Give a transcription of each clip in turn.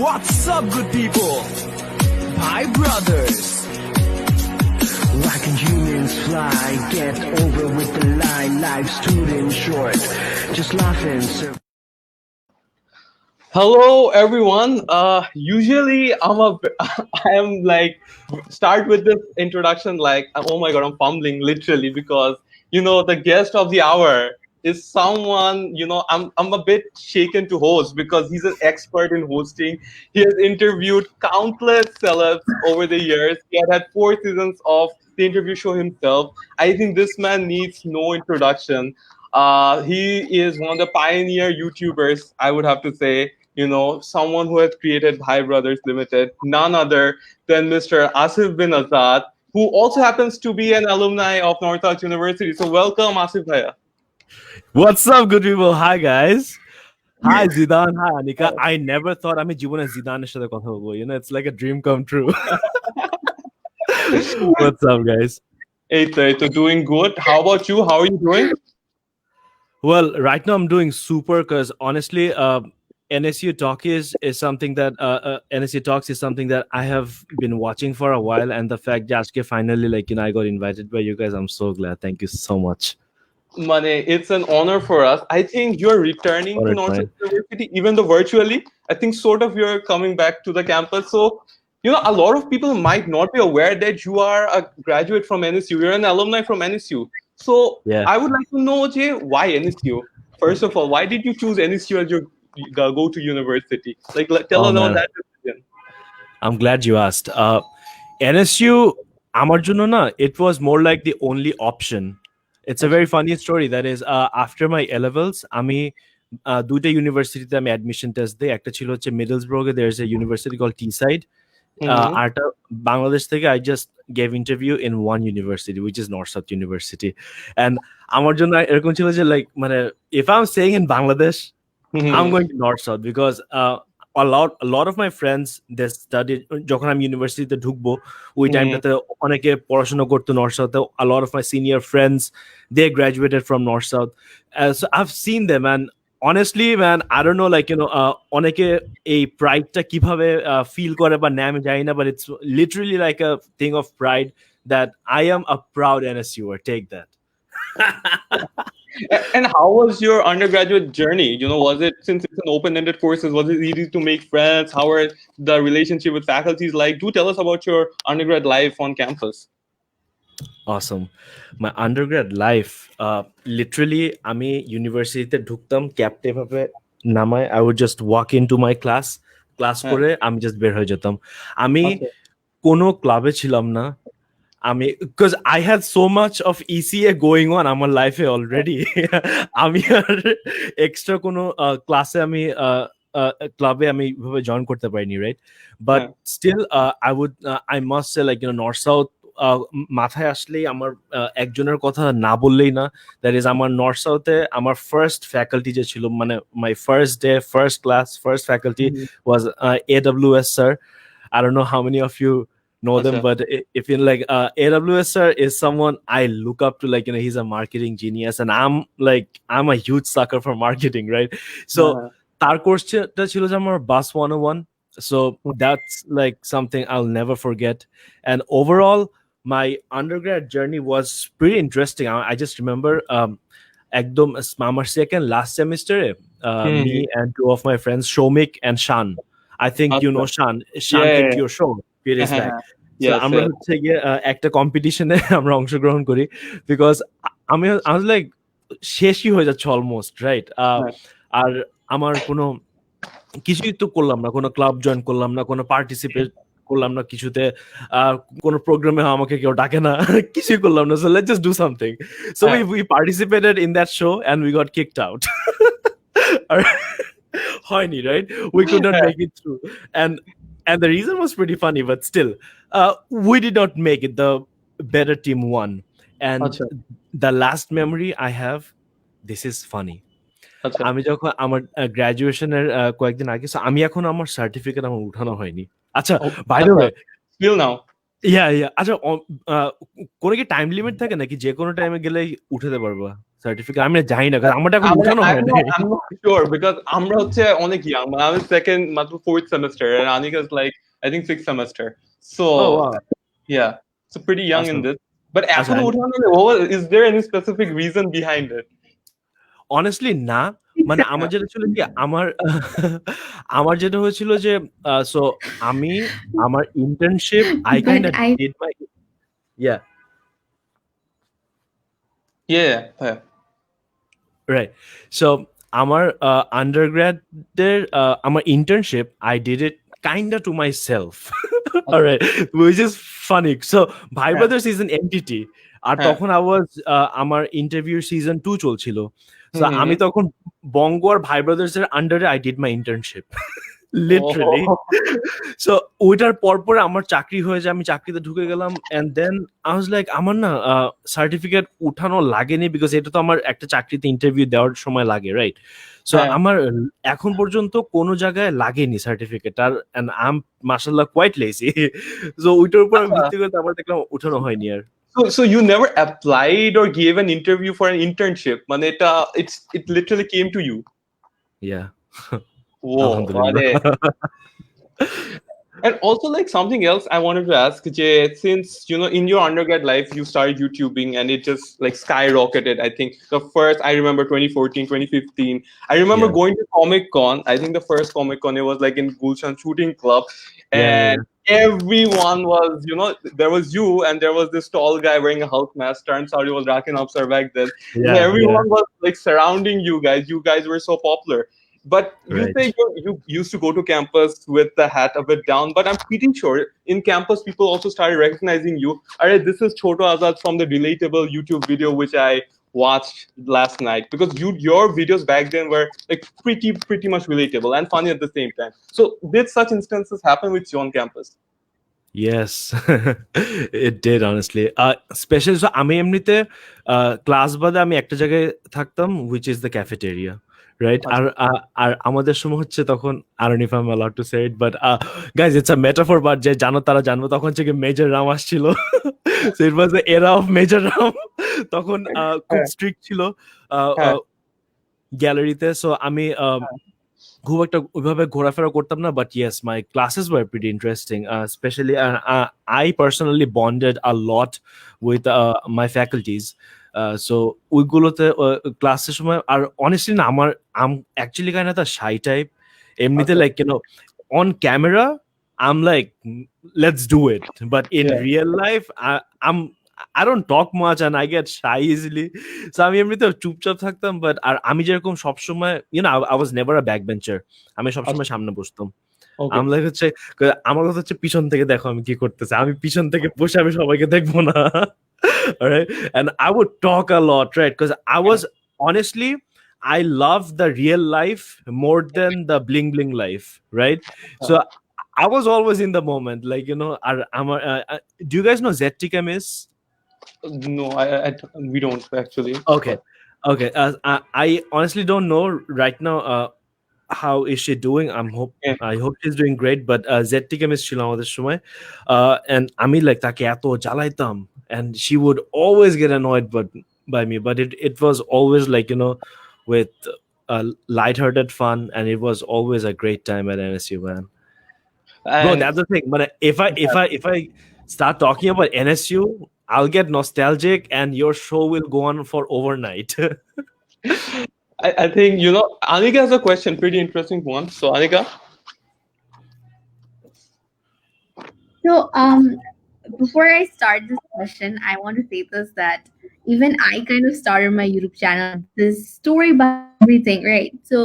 What's up, good people? Bhai brothers. Why can humans fly? Get over with the line. Life's too damn short. Just laugh and survive. Hello everyone. Usually I am like start with this introduction like oh my god I'm fumbling literally because the guest of the hour is someone I'm a bit shaken to host because he's an expert in hosting. He has interviewed countless celebs over the years. He had 4 seasons of the interview show himself. I think this man needs no introduction. He is one of the pioneer YouTubers, I would have to say, someone who has created Bhai Brothers Limited, none other than Mr. Asif Bin Azad, who also happens to be an alumni of North South University. So welcome, Asif Bhaiya. What's up, good people? Hi, guys. Hi, Zidane. Hi, Anika. I never thought আমি জীবনে জিদানের সাথে কথা বলবো. It's like a dream come true. What's up, guys? Hey, so doing good. How about you? How are you doing? Well, right now I'm doing super because honestly, NSU Talk is something that NSU Talks is something that I have been watching for a while, and the fact that finally, I got invited by you guys, I'm so glad. Thank you so much. Mane, it's an honor for us. I think you're returning to North South University, even though virtually. I think sort of you're coming back to the campus. So, a lot of people might not be aware that you are a graduate from NSU. You're an alumni from NSU. So, Yeah. I would like to know, Jay, why NSU? First of all, why did you choose NSU as your go-to university? Tell us about that decision. I'm glad you asked. NSU, আমার জন্য না, it was more like the only option. It's a very funny story. That is, after my A-levels, আমি দুইটা ইউনিভার্সিটিতে আমি admission test দিই। একটা ছিল হচ্ছে মিডলসব্রোগে, there's a university called Teesside. আরটা বাংলাদেশ থেকে I just gave interview in one university, which is North South University. And আমার জন্য এরকম ছিল যে মানে if I'm staying in Bangladesh, I'm going to North South because a lot of my friends they studied যখন আমি ইউনিভার্সিটিতে ঢুকবো ওই টাইমটাতে অনেকে পড়াশোনা করতো north সাউথে a lot of my senior friends they graduated from North South, so I've seen them and honestly man I don't know অনেকে এই প্রাইডটা কিভাবে ফিল করে বা নেয় আমি জানি না, but it's literally like a thing of pride that I am a proud NSUer. Take that. And how was your undergraduate journey? Was it, since it's an open-ended courses, was it easy to make friends? How are the relationship with faculties like? Do tell us about your undergrad life on campus. Awesome. My undergrad life, literally আমি ইউনিভার্সিটিতে ঢুকতাম ক্যাপটে ভাবে নামায় I would just walk into my class করে আমি just বের হয়ে যেতাম। আমি কোনো ক্লাবে ছিলাম না। because I had so much of ECA going on আমার লাইফে অলরেডি আমি আর এক্সট্রা কোনো ক্লাসে আমি ক্লাবে আমি ভাবে জয়েন করতে পারিনি, right? But still I must say north south মাথায় আসলেই আমার একজনের কথা না বললেই না, দ্যাট ইজ আমার নর্থ সাউথে আমার ফার্স্ট ফ্যাকাল্টি যে ছিল, মানে my first day first class first faculty was AWS sir. I don't know how many of you know them, but if you AWS sir is someone I look up to, he's a marketing genius and I'm a huge sucker for marketing, right? So tar course ta chilo je amar bus 101, so that's something I'll never forget. And overall my undergrad journey was pretty interesting. I just remember ekdom আমার second last semester me and two of my friends Shomik and Shan, I think you know Shan came to your show period back. So আমরা হচ্ছে গিয়ে একটা কম্পিটিশনে আমরা অংশগ্রহণ করি because আমি লাইক শেষই হয়ে যাচ্ছে অলমোস্ট, রাইট? আর আমার কোনো কিছুই তো করলাম না, কোনো ক্লাব জয়েন করলাম না, কোনো পার্টিসিপেট করলাম না কিছুতে, কোনো প্রোগ্রামে আমাকে কেউ ডাকে না, কিছুই করলাম না। So let's just do something. So we participated in that show and we got kicked out. হয়নি, right? We could not make it through. And the reason was pretty funny, but still, we did not make it. The better team won. And the last memory I have, this is funny. আমি যখন আমার গ্র্যাজুয়েশনের কয়েকদিন আগে, আমি এখন আমার certificate আমার উঠানো হয়নি। আচ্ছা, by the way, still now, আচ্ছা, কোনো কি টাইম লিমিট থাকে নাকি যে কোনো টাইমে গেলেই উঠাতে পারবা সার্টিফিকেট? আমি জানি না, কারণ আমারটা এখন উঠানো হয় নাই। I'm not sure because আমরা হচ্ছে অনেক young. I'm second মাত্র 4th semester and Anika is like I think 6th semester. So Oh wow. yeah, so pretty young in Awesome. this. But আচ্ছা, এখন উঠানো হলে is there any specific reason behind it? honestly না, মানে আমার যেটা ছিল কি, আমার যেটা হয়েছিল যে সো আমি আমার internship I But kind of I did my yeah Yeah, yeah. right. So আমার আন্ডারগ্র্যাডের আমার internship I did it kind of to myself. All right, which is funny. So Bhai হ্যাঁ, Brothers is an entity. আর হ্যাঁ। তখন I was আমার interview season 2 চলছিল। So হুম, হুম, আমি হুম। তখন বঙ্গ আর ভাই ব্রাদার্স এর আন্ডারে I did my internship. Literally. So ওইটার পর আমার চাকরি হয়ে যায়, আমি চাকরিতে ঢুকে গেলাম and then I was like আমার না সার্টিফিকেট উঠানো লাগেনি, বিকজ এটা তো আমার একটা চাকরিতে ইন্টারভিউ দেওয়ার সময় লাগে, রাইট? সো হ্যাঁ। আমার এখন পর্যন্ত কোনো জায়গায় লাগেনি সার্টিফিকেট, আর এন্ড আই এম মাশাআল্লাহ কোয়াইট লেজি। সো ওইটার উপর আচ্ছা। ভিত্তি করে তারপর দেখলাম উঠানো হয়নি আর। So you never applied or gave an interview for an internship? মানে এটা it literally came to you. Yeah Whoa, আলহামদুলিল্লাহ। And also like something else I wanted to ask, Jay, since you know in your undergrad life you started YouTubing and it just like skyrocketed. I think the first, I remember 2014, 2015. I remember Yeah. going to Comic Con. I think the first Comic Con it was like in Gulshan Shooting Club, Yeah, and everyone was, you know, there was you and there was this tall guy wearing a Hulk mask. Turns out it was Rakin Upsar back then. Yeah, Everyone was like surrounding you guys. You guys were so popular. But you Right. say you used to go to campus with the hat a bit down, but I'm pretty sure in campus people also started recognizing you. Alright, this is Choto Azad from the relatable YouTube video which I watched last night, because your videos back then were like pretty much relatable and funny at the same time. So did such instances happen with you on campus? Yes, it did honestly. Especially so আমি এমনিতে class বাদে আমি একটা জায়গায় থাকতাম, which is the cafeteria, right? আর আমাদের সময় হচ্ছে তখন, I don't know if I'm allowed to say it, but guys, it's a metaphor, but যে জানো তারা জানবো, তখন থেকে মেজর রাম আসছিল। So it was the era of major Ram. তখন খুব স্ট্রিক্ট ছিল গ্যালারিতে। সো আমি খুব একটা ওইভাবে ঘোরাফেরা করতাম না, but yes my classes were pretty interesting, specially I personally bonded a lot with my faculties. So ওইগুলোতে ক্লাসের সময়, আর অনেস্টলি না আমার actually kind of the shy type এমনিতে, like you know on camera I'm like, let's do it, but in real life I don't talk much and I get shy easily. So আমি এমনিতে চুপচাপ থাকতাম, but আর আমি যেরকম সবসময়, you know, I was never a backbencher. আমি সবসময় সামনে বসতাম। আমি লাইক হচ্ছে আমার কথা হচ্ছে পিছন থেকে দেখো আমি কি করতেছি, আমি পিছন থেকে বসে আমি সবাইকে দেখবো না। Alright, and I would talk a lot, right? Because I was honestly, I love the real life more than the bling bling life, right? So I was always in the moment, like, you know, do you guys know Zetikem is? No, we don't actually. Okay. I honestly don't know right now. How is she doing? I hope she's doing great. But Zetikem is ছিল আমাদের সময়, and আমি like তাকে এত জ্বালাইতাম, and she would always get annoyed by me. But it was always like, you know, with lighthearted fun, and it was always a great time at NSU, man. Bro, that's the thing. But if I start talking about NSU, I'll get nostalgic, and your show will go on for overnight. I think, you know, Anika has a question, pretty interesting one. So Anika. So before I start this question, I want to say this, that even I kind of started my YouTube channel, this story behind everything, right? So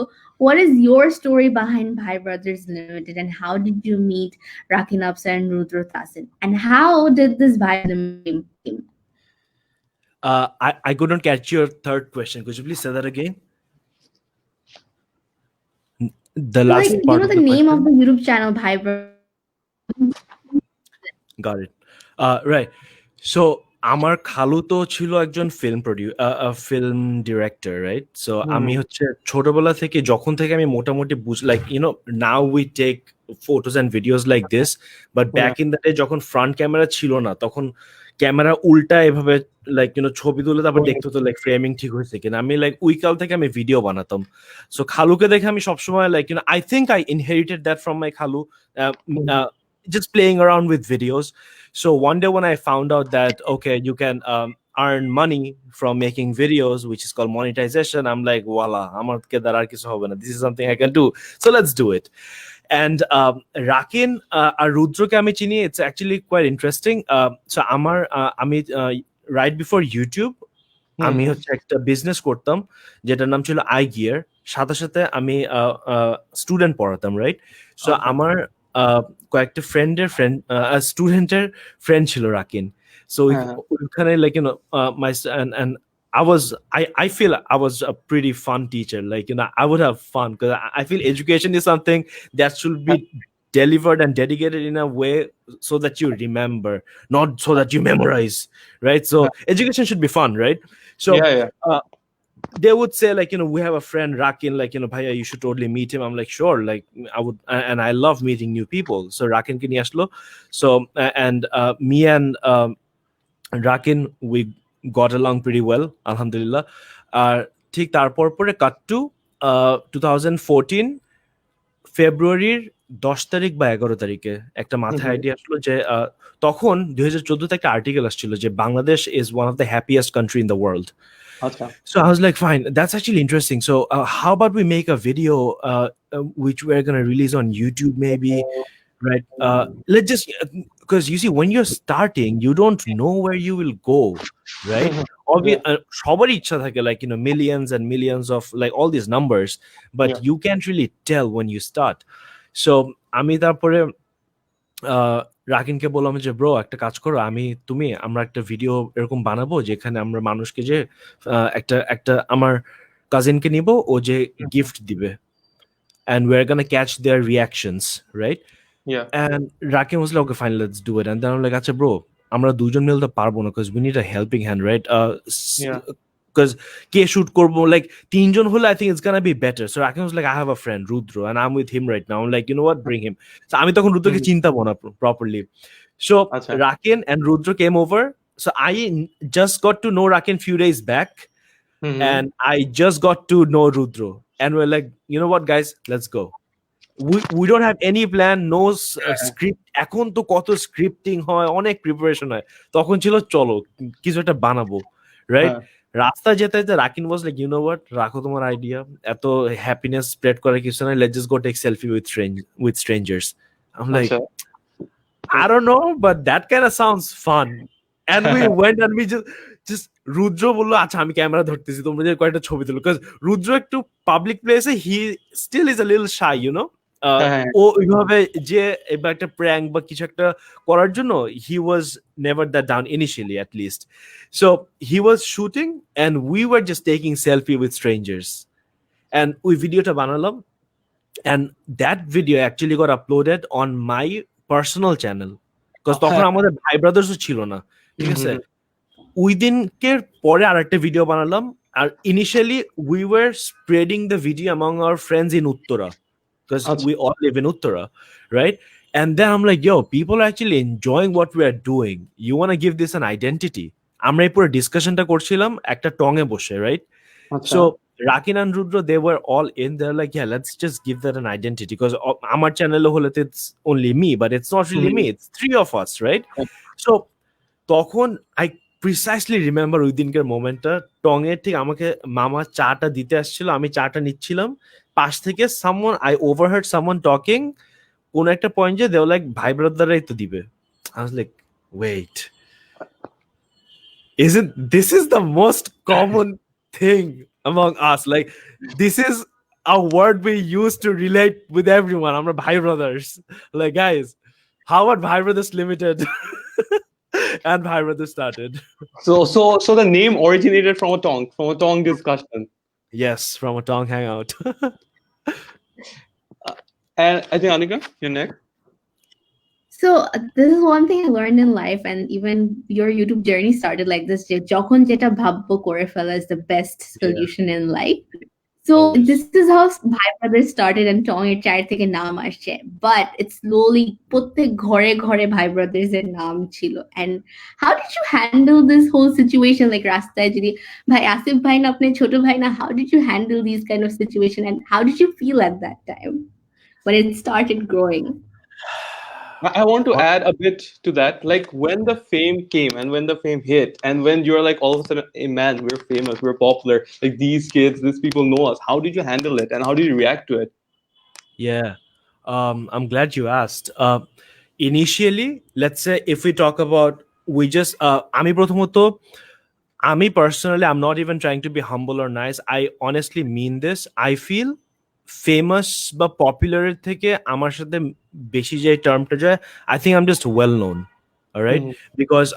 what is your story behind Bhai Brothers Limited, and how did you meet Rakin Upsar and Rudra Tasin? And how did this Bhai Limited came? I couldn't catch your third question. Could you please say that again? The last Like, part you know, of the name question? of the YouTube channel, Bhai Brothers. Got it. Right. So আমার খালু তো ছিল একজন film director, right? So আমি হচ্ছে ছোটবেলা থেকে, যখন থেকে আমি মোটামুটি like, you know, now we take photos and videos like this, but back in the day যখন ফ্রন্ট ক্যামেরা ছিল না, তখন ক্যামেরা উল্টা এভাবে লাইক ছবি তুলে তারপর দেখতে হতো লাইক ফ্রেমিং ঠিক হয়েছে কিনা। আমি লাইক ওই কাল থেকে আমি ভিডিও বানাতাম। সো খালুকে দেখে আমি সবসময় like I think I inherited that from my খালু, just playing around with videos. So one day when I found out that okay, you can earn money from making videos, which is called monetization, I'm like, voila, আমার কে দ্বারা আর কিছু হবে না, this is something I can do, so let's do it. And Rakin আর রুদ্রকে আমি চিনি, it's actually quite interesting. So আমার আমি right before YouTube আমি হচ্ছে একটা বিজনেস করতাম যেটার নাম ছিল আই গিয়ার। সাথে সাথে আমি স্টুডেন্ট পড়াতাম, রাইট? সো আমার কয়েকটা স্টুডেন্টের ফ্রেন্ড ছিল রাকিন। সো ওইখানে like my and I feel I was a pretty fun teacher. Like I would have fun because I feel education is something that should be delivered and dedicated in a way so that you remember, not so that you memorize, right? So education should be fun, right? So they would say like we have a friend Rakin, like Bhaiya, you should totally meet him. I'm like, sure, like I would, and I love meeting new people. So Rakin ke niye ashlo. So and me and Rakin, we got along pretty well, alhamdulillah. ঠিক তারপর পরে কাট two 2014 ফেব্রুয়ারির 10 তারিখ বা 11 তারিখে একটা মাথায় idea আসলো যে তখন 2014 তে একটা আর্টিকেল আসছিল যে Bangladesh is one of the happiest country in the world. So I was like, fine, that's actually interesting. So how about we make a video which we're going to release on YouTube maybe, right? Let's just, because you see, when you're starting, you don't know where you will go, right? Somebody like millions and millions of like all these numbers, but you can't really tell when you start. So আমি তারপরে রাকিনকে বললাম যে bro একটা কাজ করো, আমরা একটা video এরকম বানাবো যেখানে আমরা মানুষকে যে একটা আমার কাজিনকে নিব, ও যে গিফট দিবে, and we're gonna catch their reactions, right? And Rakin was like, okay fine, let's do it. And then I'm like, acha bro, আমরা দুজন মিলে তো পারবো না because we need a helping hand, right? Because K shoot করবো, like তিনজন হলে I think it's gonna be better. So Rakin was like, I have a friend Rudro and I'm with him right now. I'm like, you know what, bring him. So আমি তখন রুদ্রকে চিন্তাবো না properly. So Rakin and Rudro came over. So I just got to know Rakin few days back, and I just got to know Rudro, and we're like, you know what guys, let's go. We don't have any plan, no script. এখন তো কত scripting হয়, অনেক preparation হয়, তখন ছিল চলো কিছু একটা বানাবো, রাইট? রাস্তা যেতে যেতে Rakin was like, you know what, রাখো তোমার আইডিয়া, এত হ্যাপিনেস স্প্রেড করার কিছু নাই, let's just go take selfie with strangers. I am like, I don't know, but that kind of sounds fun. And we went and we just রুদ্র বললো আচ্ছা আমি camera ধরতেছি, তোমরা যে কয়েকটা ছবি তুলো, বিকজ রুদ্র একটু পাবলিক প্লেসে he still is a little shy, you know. ও ওইভাবে যে এবার একটা প্র্যাঙ্ক বা কিছু একটা করার জন্য he was never that down initially at least. So he was shooting and we were just taking selfie with strangers, and ওই ভিডিওটা বানালাম, and that video actually got uploaded on my personal channel, because তখন আমাদের ভাই ব্রাদার্সও ছিল না, ঠিক আছে? ওই দিনকে পরে আর একটা ভিডিও বানালাম, আর initially we were spreading the video among our friends in Uttara, because we all live in Uttara, right? And then I'm like, yo, people are actually enjoying what we are doing. You want to give this an identity. আমরা এই পুরো ডিসকাশনটা করছিলাম একটা টঙে বসে, right? So Rakin and Rudra, they were all in. They're like, yeah, let's just give that an identity, because আমার চ্যানেলে হলে it's only me, but it's not really me, it's three of us, right? So তখন I precisely remember ওই দিনকার মোমেন্টটা, টঙে ঠিক আমাকে মামা চাটা দিতে আসছিল, আমি চাটা নিচ্ছিলাম, পাশ থেকে someone, I overheard someone talking, কোন একটা পয়েন্ট যে they were like ভাই ব্রাদাররাই তো দিবে। I was like, wait, this is the most common thing among us, like this is a word we use to relate with everyone, আমরা ভাই brothers, like guys, how about Bhai Brothers Limited? And Bhai Brothers started. So the name originated from a tongue discussion. Yes, from a tongue hangout. And I think Anika, you're next. So this is one thing I learned in life, and even your YouTube journey started like this. যখন যেটা ভাববো করে ফেলা is the best solution in life. So always. this is how Bhai Brothers started and Tong এর চার থেকে নাম আসছে, but it slowly প্রত্যেক ঘরে ঘরে Bhai Brothers এর নাম ছিল. And how did you handle this whole situation? Like রাস্তায় যদি ভাই আসিফ ভাই না আপনি ছোট ভাই না, how did you handle these kind of situation and how did you feel at that time when it started growing? I want to add a bit to that. Like when the fame came and when the fame hit, and when you're like all of a sudden, hey man, we're famous, we're popular. Like these kids, these people know us. How did you handle it, and how did you react to it? Yeah. I'm glad you asked. Initially, let's say if we talk about, we just আমি প্রথমত, আমি personally, I'm not even trying to be humble or nice. I honestly mean this. I feel famous বা popular এর থেকে আমার সাথে বেশি যে টার্মটা যায়, I think I'm just well known. All right, Mhm. because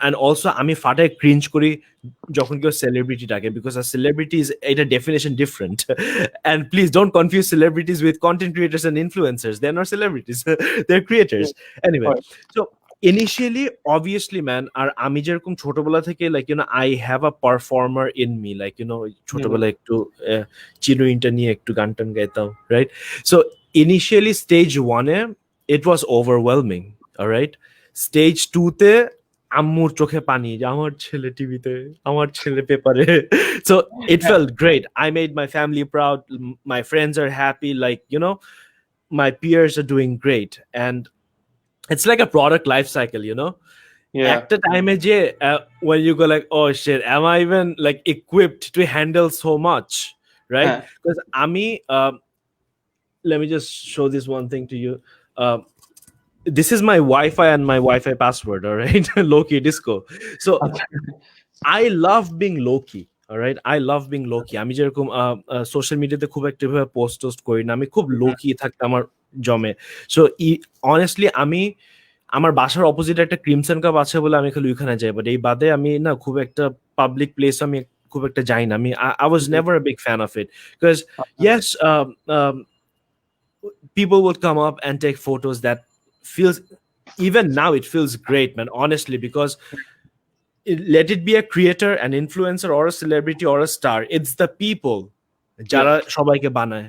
and also আমি ফাটায় cringe করি যখন কেউ celebrity ডাকে, because a celebrity is এটা definition different. And please don't confuse celebrities with content creators and influencers. They're not celebrities. They're creators. Anyway, Right. so initially, obviously, man, আর আমি যেরকম ছোটবেলা থেকে, like, you know, I have a performer in me, like, you know, ছোটবেলা একটু চিনো ইন্টা নিয়ে একটু গান টান গাইতাম, right? So initially stage 1 it was overwhelming. All right, stage 2 তে আম্মুর চোখে পানি যে আমার ছেলে টিভিতে, আমার ছেলে পেপারে. So it felt great. I made my family proud. My friends are happy, like, you know, my peers are doing great. And it's like a product life cycle, you know. Yeah. At the time when you go like, oh shit, am I even like equipped to handle so much, right? Huh. Because ami let me just show this one thing to you. This is my Wi-Fi and my Wi-Fi password, all right? Low-key disco. So I love being low-key. All right, I love being low-key. আমি যেরকম social মিডিয়াতে খুব একটা ভাবে post করি না, আমি খুব low-key থাকতে আমার জমে. সো অনেস্টলি আমি আমার বাসার অপোজিটে একটা ক্রিমসন কাপ আছে বলে আমি খালি ওইখানে যাই, বাট এই বাদে আমি না খুব একটা পাবলিক প্লেস আমি খুব একটা যাই না. আমি I was never a big fan of it because yes, people would come up and take photos that feels, even now it feels great, man, honestly, because let it be a creator, an influencer, or a celebrity or a star, it's the people যারা সবাইকে বানায়.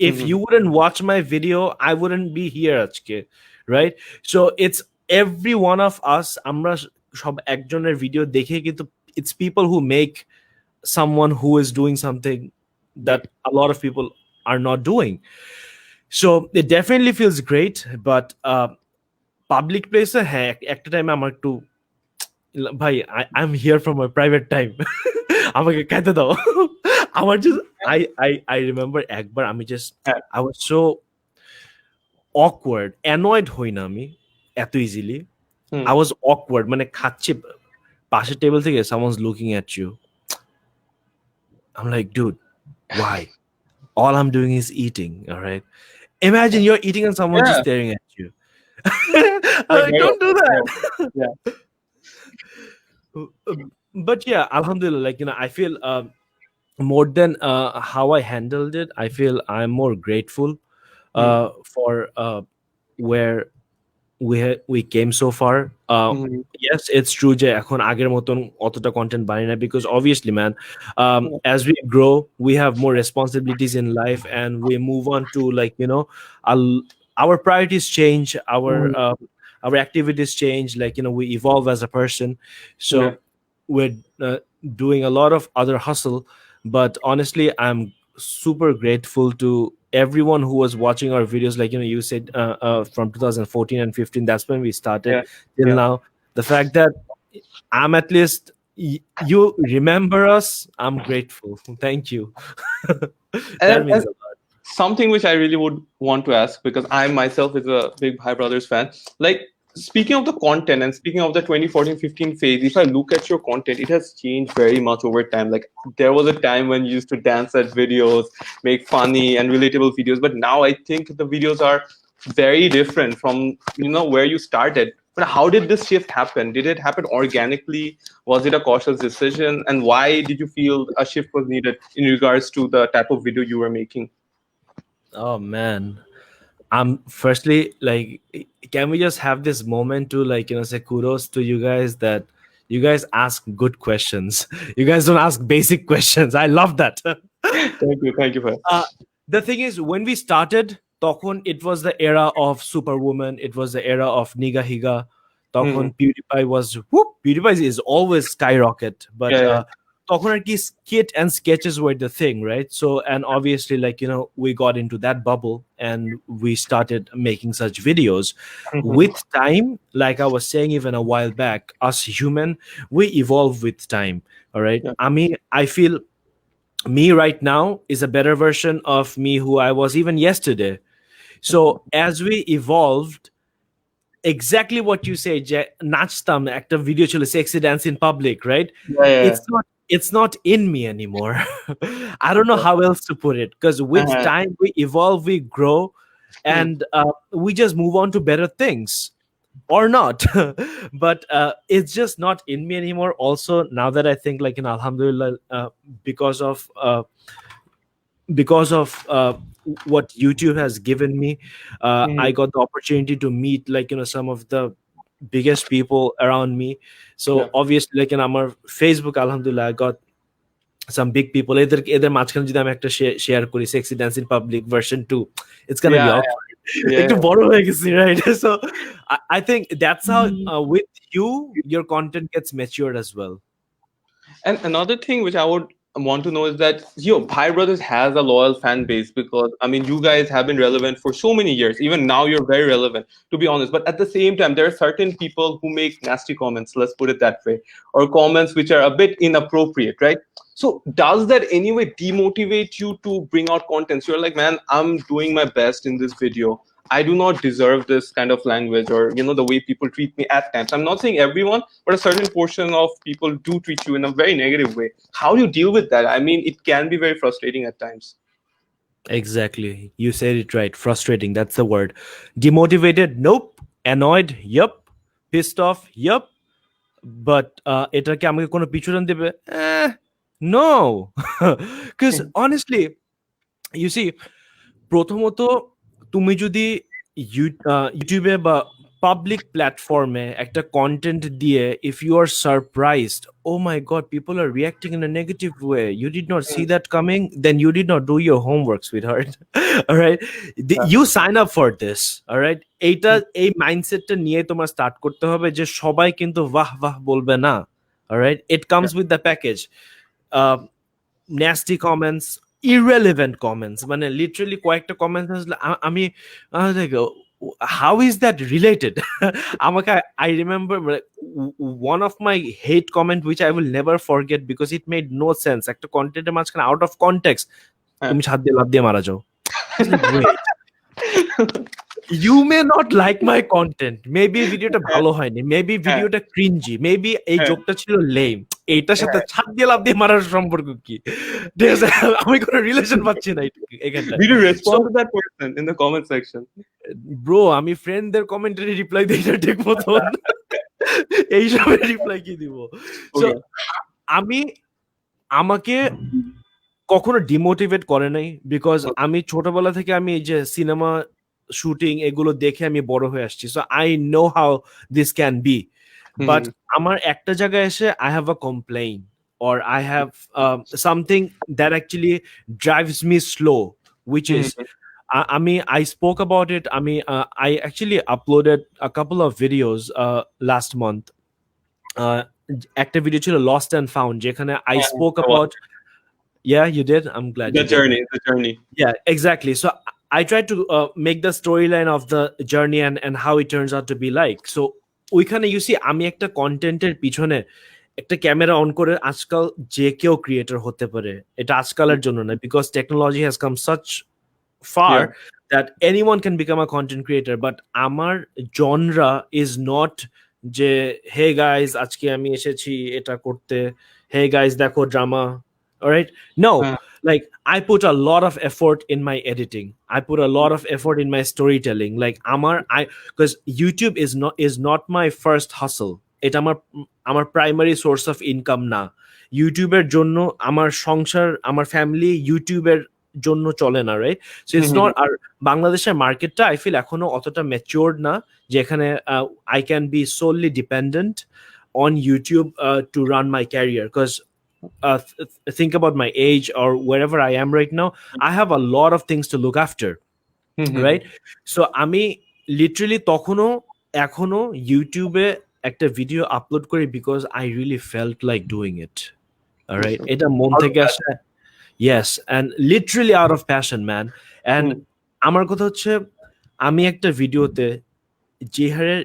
If you wouldn't watch my video, I wouldn't be here আজকে, right? So it's every one of us, আমরা সব একজনের video দেখে কিন্তু it's people who make someone who is doing something that a lot of people are not doing. So it definitely feels great, but public place হ্যাঁ একটা টাইমে আমার একটু ভাই I'm here for my private time. আমাকে খাইতে দাও. আমার just I remember একবার আমি just I was so awkward, annoyed হই না আমি এত easily. I was awkward, মানে খাচ্ছি পাশের টেবিল থেকে someone's looking at you. I'm like, dude, why? All I'm doing is eating, all right? Imagine you're eating and someone's just staring at you. I'm like, don't do that. Yeah. But yeah, alhamdulillah, like, you know, I feel more than how I handled it, I feel I'm more grateful for where we came so far. Yes, it's true যে এখন আগের মতন অতটা content বানাই না, because obviously, man, as we grow, we have more responsibilities in life and we move on to, like, you know, our priorities change, our activities change, like, you know, we evolve as a person. So we're doing a lot of other hustle, but honestly, I'm super grateful to everyone who was watching our videos. Like, you know, you said from 2014 and 15, that's when we started till now. The fact that I'm at least you remember us, I'm grateful. Thank you. That means a lot. Something which I really would want to ask, because I myself is a big Bhai Brothers fan. Like, speaking of the content and speaking of the 2014-15 phase, if I look at your content, it has changed very much over time. Like, there was a time when you used to dance at videos, make funny and relatable videos, but now I think the videos are very different from, you know, where you started. But how did this shift happen? Did it happen organically? Was it a cautious decision? And why did you feel a shift was needed in regards to the type of video you were making? Oh man, firstly, like, can we just have this moment to, like, you know, say kudos to you guys that you guys ask good questions. You guys don't ask basic questions. I love that. Thank you, Bhai. The thing is, when we started, তখন it was the era of Superwoman, it was the era of Niga Higa. তখন PewDiePie was PewDiePie is always skyrocket, but Yeah, yeah. তখন আর কি skit and sketches were the thing, right? So, and obviously, like, we got into that bubble and we started making such videos. With time, like I was saying even a while back, us human, we evolve with time. All right. Yeah. I mean, I feel me right now is a better version of me who I was even yesterday. So as we evolved, exactly what you say, নাচতাম একটা video ছিল sexy dance in public, right? Yeah. It's not in me anymore. I don't know how else to put it, because with time we evolve, we grow, and we just move on to better things, or not. But it's just not in me anymore. Also, now that I think, like, alhamdulillah, because of what YouTube has given me, I got the opportunity to meet, like, some of the biggest people around me. So Yeah. obviously, like, আমার Facebook, alhamdulillah, I got some big people. এদের মাঝখানে যদি আমি একটা share করি sexy dance in public version 2, it's gonna be Yeah, awkward. yeah. একটু বড় হয়ে গেছি, right? So I think that's how with you, your content gets matured as well. And another thing which I would want to know is that Bhai Brothers has a loyal fan base, because I mean you guys have been relevant for so many years. Even now you're very relevant, to be honest. But at the same time, there are certain people who make nasty comments, let's put it that way, or comments which are a bit inappropriate, right? So does that anyway demotivate you to bring out content? So you're like, man, I'm doing my best in this video. I do not deserve this kind of language, or the way people treat me at times. I'm not saying everyone, but a certain portion of people do treat you in a very negative way. How do you deal with that? I mean, it can be very frustrating at times. Exactly. You said it right. Frustrating. That's the word. Demotivated? Nope. Annoyed? Yup. Pissed off? Yup. But এটা কি আমাকে কোনো পিছুটান দেবে? No. Because honestly, you see, প্রথমত তুমি যদি ইউটিউবে বা পাবলিক প্ল্যাটফর্মে একটা কন্টেন্ট দিয়ে, if you are surprised, oh my god, people are reacting in a negative way, you did not see that coming, then you did not do your homework, sweetheart. All right, you sign up for this. All right, এই মাইন্ডসেটটা নিয়ে তোমার start করতে হবে যে সবাই কিন্তু বাহ বাহ বলবে না. All right, it comes with the package. Nasty comments, irrelevant comments, মানে literally কয়েকটা comments আসলে আমি দেখো, how is that related? আমাকে I remember one of my hate comment which I will never forget because it made no sense. একটা কন্টেন্টের মাঝখানে out of context, তুমি ছাদ দিয়ে লাফ দিয়ে মারা যাও. Wait. You may not like my content, maybe ভিডিওটা ভালো হয়নি, maybe ভিডিওটা cringy, maybe এই জোকটা ছিল lame, এইটার সাথে ছাদ দিয়ে লাফ দিয়ে মারার সম্পর্ক কি? ঠিক আছে, আমি কোনো রিলেশন পাচ্ছি না এখানটা. Did you respond to that person in the comment section? Bro, আমি ফ্রেন্ডদের কমেন্টারি রিপ্লাই দিই না ঠিক মতন, এইসবের রিপ্লাই কি দিব? সো আমাকে কখনো ডিমোটিভেট করে নাই, বিকজ আমি ছোটবেলা থেকে আমি এই যে সিনেমা শুটিং এগুলো দেখে আমি বড় হয়ে আসছি, so I know how this can be. But আমার একটা জায়গায় এসে I have a complain or I have something that actually drives me slow, which is I spoke about it. I actually uploaded a couple of videos last month. একটা video ছিল Lost and Found, যেখানে I spoke about. Yeah, you did? I'm glad. The journey. Yeah, exactly. So I tried to make the storyline of the journey and how it turns out to be like. So ওইখানে you see আমি একটা কন্টেন্টের পিছনে একটা camera on করে আজকাল যে কেউ ক্রিয়েটর হতে পারে, এটা আজকালের জন্য না, because technology has come such far that anyone can become a content creator. But আমার জনরা ইজ নট যে হে গাইজ আজকে আমি এসেছি এটা করতে, হে গাইজ দেখো drama, alright? No, like I put a lot of effort in my editing, I put a lot of effort in my storytelling, like because YouTube is not my first hustle, এটা আমার primary source of income না। ইউটিউবের জন্য আমার সংসার, আমার family ইউটিউবের জন্য চলে না, রাইট? সো ইটস নট, আর বাংলাদেশের মার্কেটটা আই ফিল এখনো অতটা ম্যাচিওরড না যেখানে I can be solely dependent on YouTube to run my career, because think about my age or wherever I am right now, I have a lot of things to look after, right? So আমি literally তখনও এখনো ইউটিউবে একটা video upload করি because I really felt like doing it, alright? এটা মন থেকে আসে, yes, and literally out of passion, man. And আমার কথা হচ্ছে, আমি একটা ভিডিওতে যে হারে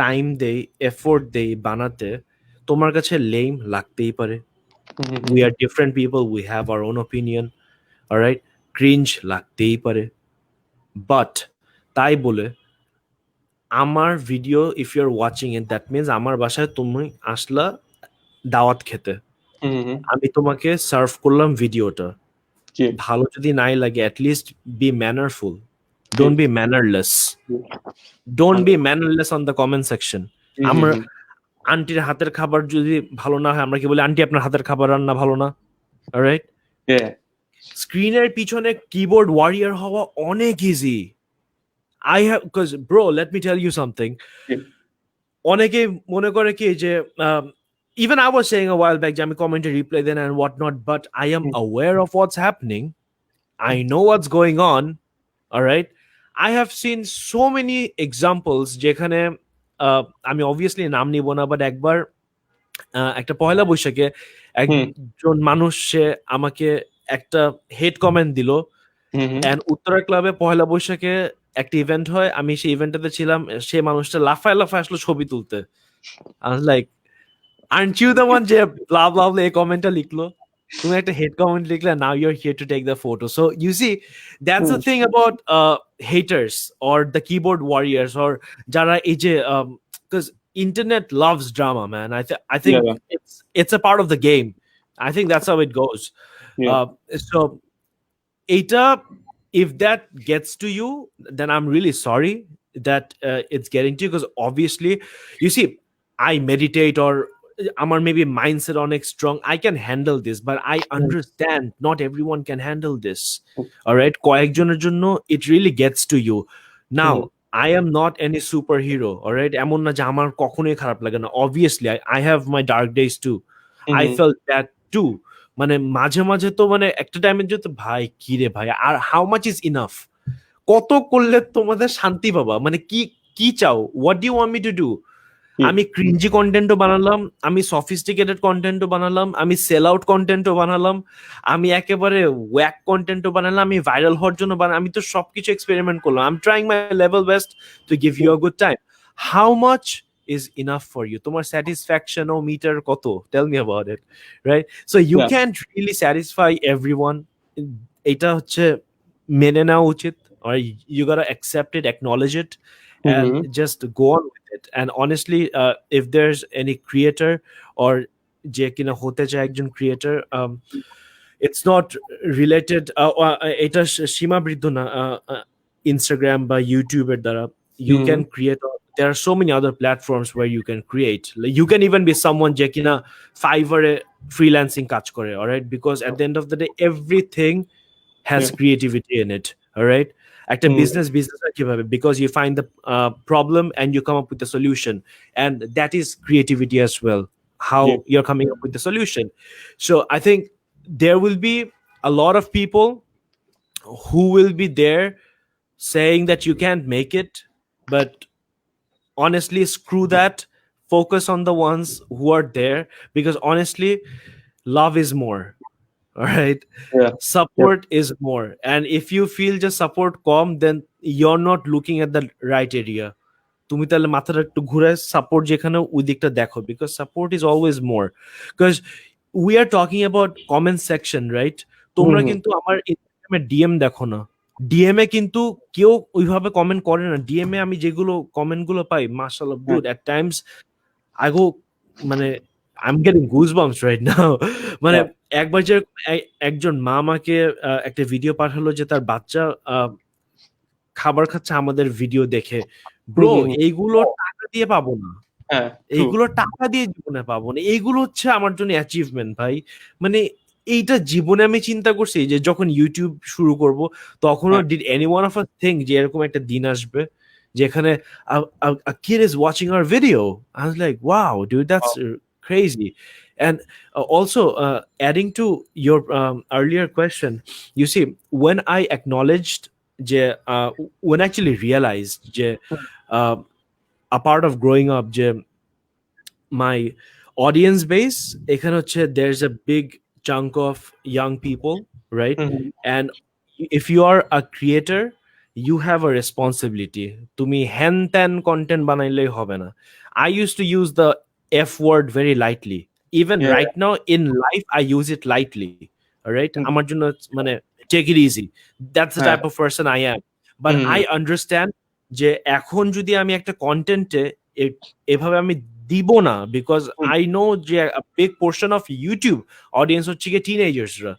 টাইম দেই, এফোর্ট দেই বানাতে, তোমার কাছে লেম লাগতেই পারে। We are different people, we have our own opinion, alright? Cringe লাগতেই পারে, বাট তাই বলে আমার video if you are watching it, that means আমার বাসায় তুমি আসলা দাওয়াত খেতে, আমি তোমাকে সার্ভ করলাম ভিডিওটা, ভালো যদি নাই লাগে at least be mannerful, don't be mannerless, don't be mannerless on the comment section. আমরা আন্টির হাতের খাবার যদি ভালো না হয় আমরা কি বলি, আন্টি আপনার হাতের খাবার রান্না ভালো না, অলরাইট? স্ক্রিনের পিছনে কিবোর্ড ওয়ারিয়ার হওয়া অনেক easy. I have, because bro, let me tell you something. অনেকে মনে করে কি যে even I was saying a while back যে আমি কমেন্টে রিপ্লাই দেন and what not, but I am aware of what's happening. I know what's going on, all right? I have seen so many examples যেখানে আমি obviously নাম নিব না, but একবার একটা পয়লা বৈশাখে একজন মানুষ সে আমাকে একটা হেড কমেন্ট দিল, and উত্তরা ক্লাবে পয়লা বৈশাখে একটা ইভেন্ট হয়, আমি সেই ইভেন্টটাতে ছিলাম, সে মানুষটা লাফায় লাফায় আসলো ছবি তুলতে। I was like, aren't you the one যে blah blah blah এই কমেন্টটা লিখলো? তুমি একটা হেড কমেন্ট লিখলে, now you're here to take the photo. So you see, that's the thing about haters or the keyboard warriors or যারা এই যে because internet loves drama, man. I think it's a part of the game. I think that's how it goes. So এটা, if that gets to you, then I'm really sorry that it's getting to you, because obviously, you see, I meditate or আমার maybe mindset অনেক strong, I can handle this, but I understand not everyone can handle this, all right? কয়েকজনের জন্য it really gets to you. Now, I am not any superhero, all right? এমন না যে আমার কখনোই খারাপ লাগে না, obviously I have my dark days too. I felt that too. মানে মাঝে মাঝে তো মানে একটা টাইমের জন্য ভাই কি রে ভাই, আর হাউ মাচ ইজ ইনাফ, কত করলে তোমাদের শান্তি পাবা, মানে কি কি চাও, what do you want me to do? আমি ক্রিঞ্জি কন্টেন্টও বানালাম, আমি সফিস্টিকেটেড কন্টেন্টও বানালাম, আমি সেল আউট কন্টেন্টও বানালাম, আমি একেবারে ওয়্যাক কন্টেন্টও বানালাম, আমি ভাইরাল হওয়ার জন্য আমি তো সবকিছু এক্সপেরিমেন্ট করলাম। I am trying my level best to give you a good time. How much is enough for you? তোমার satisfaction ও meter কত? Tell me about it, right? So you can't really satisfy everyone. এটা হচ্ছে মেনে নেওয়া উচিত, or you gotta accept it, acknowledge it, and just go on with it. And honestly, if there's any creator or যে কিনা হতে চায় একজন creator, it's not related, এটা সীমাবদ্ধ না Instagram বা YouTube এর দ্বারা, you can create, there are so many other platforms where you can create. Like, you can even be someone je kina Fiverr freelancing কাজ করে, all right? Because at the end of the day, everything has creativity in it, all right? একটা business কিভাবে, because you find the problem and you come up with the solution, and that is creativity as well, how you're coming up with the solution. So I think there will be a lot of people who will be there saying that you can't make it, but honestly, screw that. Focus on the ones who are there, because honestly, love is more, all right? Support is more, and if you feel just support calm, then you're not looking at the right area. তুমি তাহলে মাথাটা একটু ঘুরে support যেখানে ওই দিকটা দেখো, because support is always more. Because we are talking about comment section, right? তোমরা কিন্তু আমার ইনস্টাগ্রামে ডিএম দেখো না, ডিএমএ কিন্তু কেউ ওইভাবে কমেন্ট করে না। ডিএমএ আমি যেগুলো কমেন্ট গুলো পাই, মাশাআল্লাহ dude, at times I go, মানে I'm getting goosebumps right now. মানে একবার যে একজন মা আমাকে একটা ভিডিও পাঠালো যে তার বাচ্চা খাবার খাচ্ছে আমাদের ভিডিও দেখে। ব্রো, এইগুলো টাকা দিয়ে পাবো না, এইগুলো টাকা দিয়ে জীবনে পাবো না, এইগুলো হচ্ছে আমার জন্য অ্যাচিভমেন্ট ভাই। মানে এইটা জীবনে আমি চিন্তা করছি যে যখন ইউটিউব শুরু করব, তখনও did any one of us think যে এরকম একটা দিন আসবে যেখানে a kid is watching our video? I was like, wow, dude, that's crazy. And also, adding to your earlier question, you see, when I acknowledged যে when I actually realized যে uh, a part of growing up যে my audience base এখানে হচ্ছে there's a big chunk of young people, right? Mhm. And if you are a creator, you have a responsibility. তুমি hen ten content বানাইলেই হবে না. I used to use the f word very lightly. Even Yeah. right now in life I use it lightly. All right, Mhm. আমার জন্য মানে take it easy. That's the হ্যাঁ। type of person I am. But hmm, I understand যে এখন যদি আমি একটা কন্টেন্টে এভাবে আমি দিব না, বিকজ হুম, আই নো যে a big portion of YouTube audience হচ্ছে গিয়ে teenagersরা.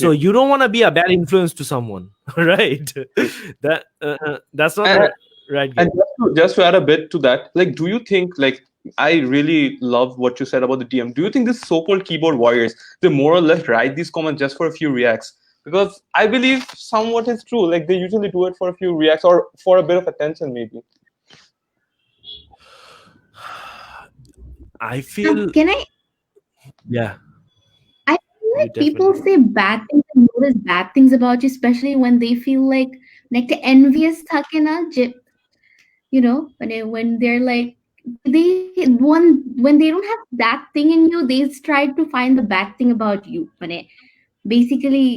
So yeah. you don't want to be a bad influence to someone, right? That's not And, the right and game. just to add a bit to that, like, do you think, like, I really love what you said about the DM. Do you think these so-called keyboard warriors, they more or less write these comments just for a few reacts? Because I believe somewhat is true. Like, they usually do it for a few reacts or for a bit of attention, maybe. I feel, Can I? yeah, I feel you like people definitely. say bad things and notice bad things about you, especially when they feel like the envious থাকে না যে, you know, when they're like they when they don't have that thing in you, they try to find the bad thing about you. Basically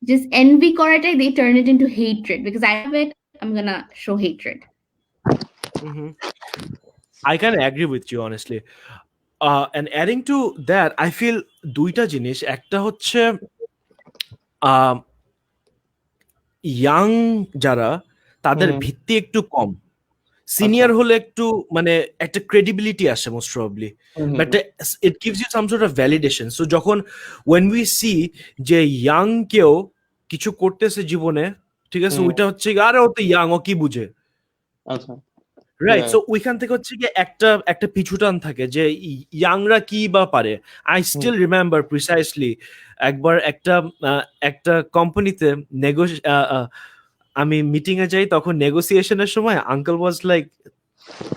just envy করাটাই they turn it into hatred because I have it. I'm gonna show hatred. Mhm. I can agree with you honestly. And adding to that, I feel দুইটা জিনিস, একটা হচ্ছে young যারা, তাদের Mhm. ভিত্তি একটু কম, আচ্ছা। সিনিয়র হলে একটু মানে একটা ক্রেডিবিলিটি আসে most probably, but Mhm. It gives you some sort of validation. So যখন ওয়েন উই সি যে ইয়াং কেউ কিছু করতেছে জীবনে, ঠিক আছে, হুম, ওইটা হচ্ছে আরে ও তো ইয়াং, ও কি বুঝে, আচ্ছা। রাইট? Yeah. সো ওইখান থেকে হচ্ছে গিয়ে একটা একটা পিছুটান থাকে যে ইয়াংরা কি বা পারে। I hmm, still remember precisely একবার একটা একটা কোম্পানিতে আমি মিটিং এ যাই, তখন নেগোসিয়েশনের সময় আঙ্কেল ওয়াজ লাইক,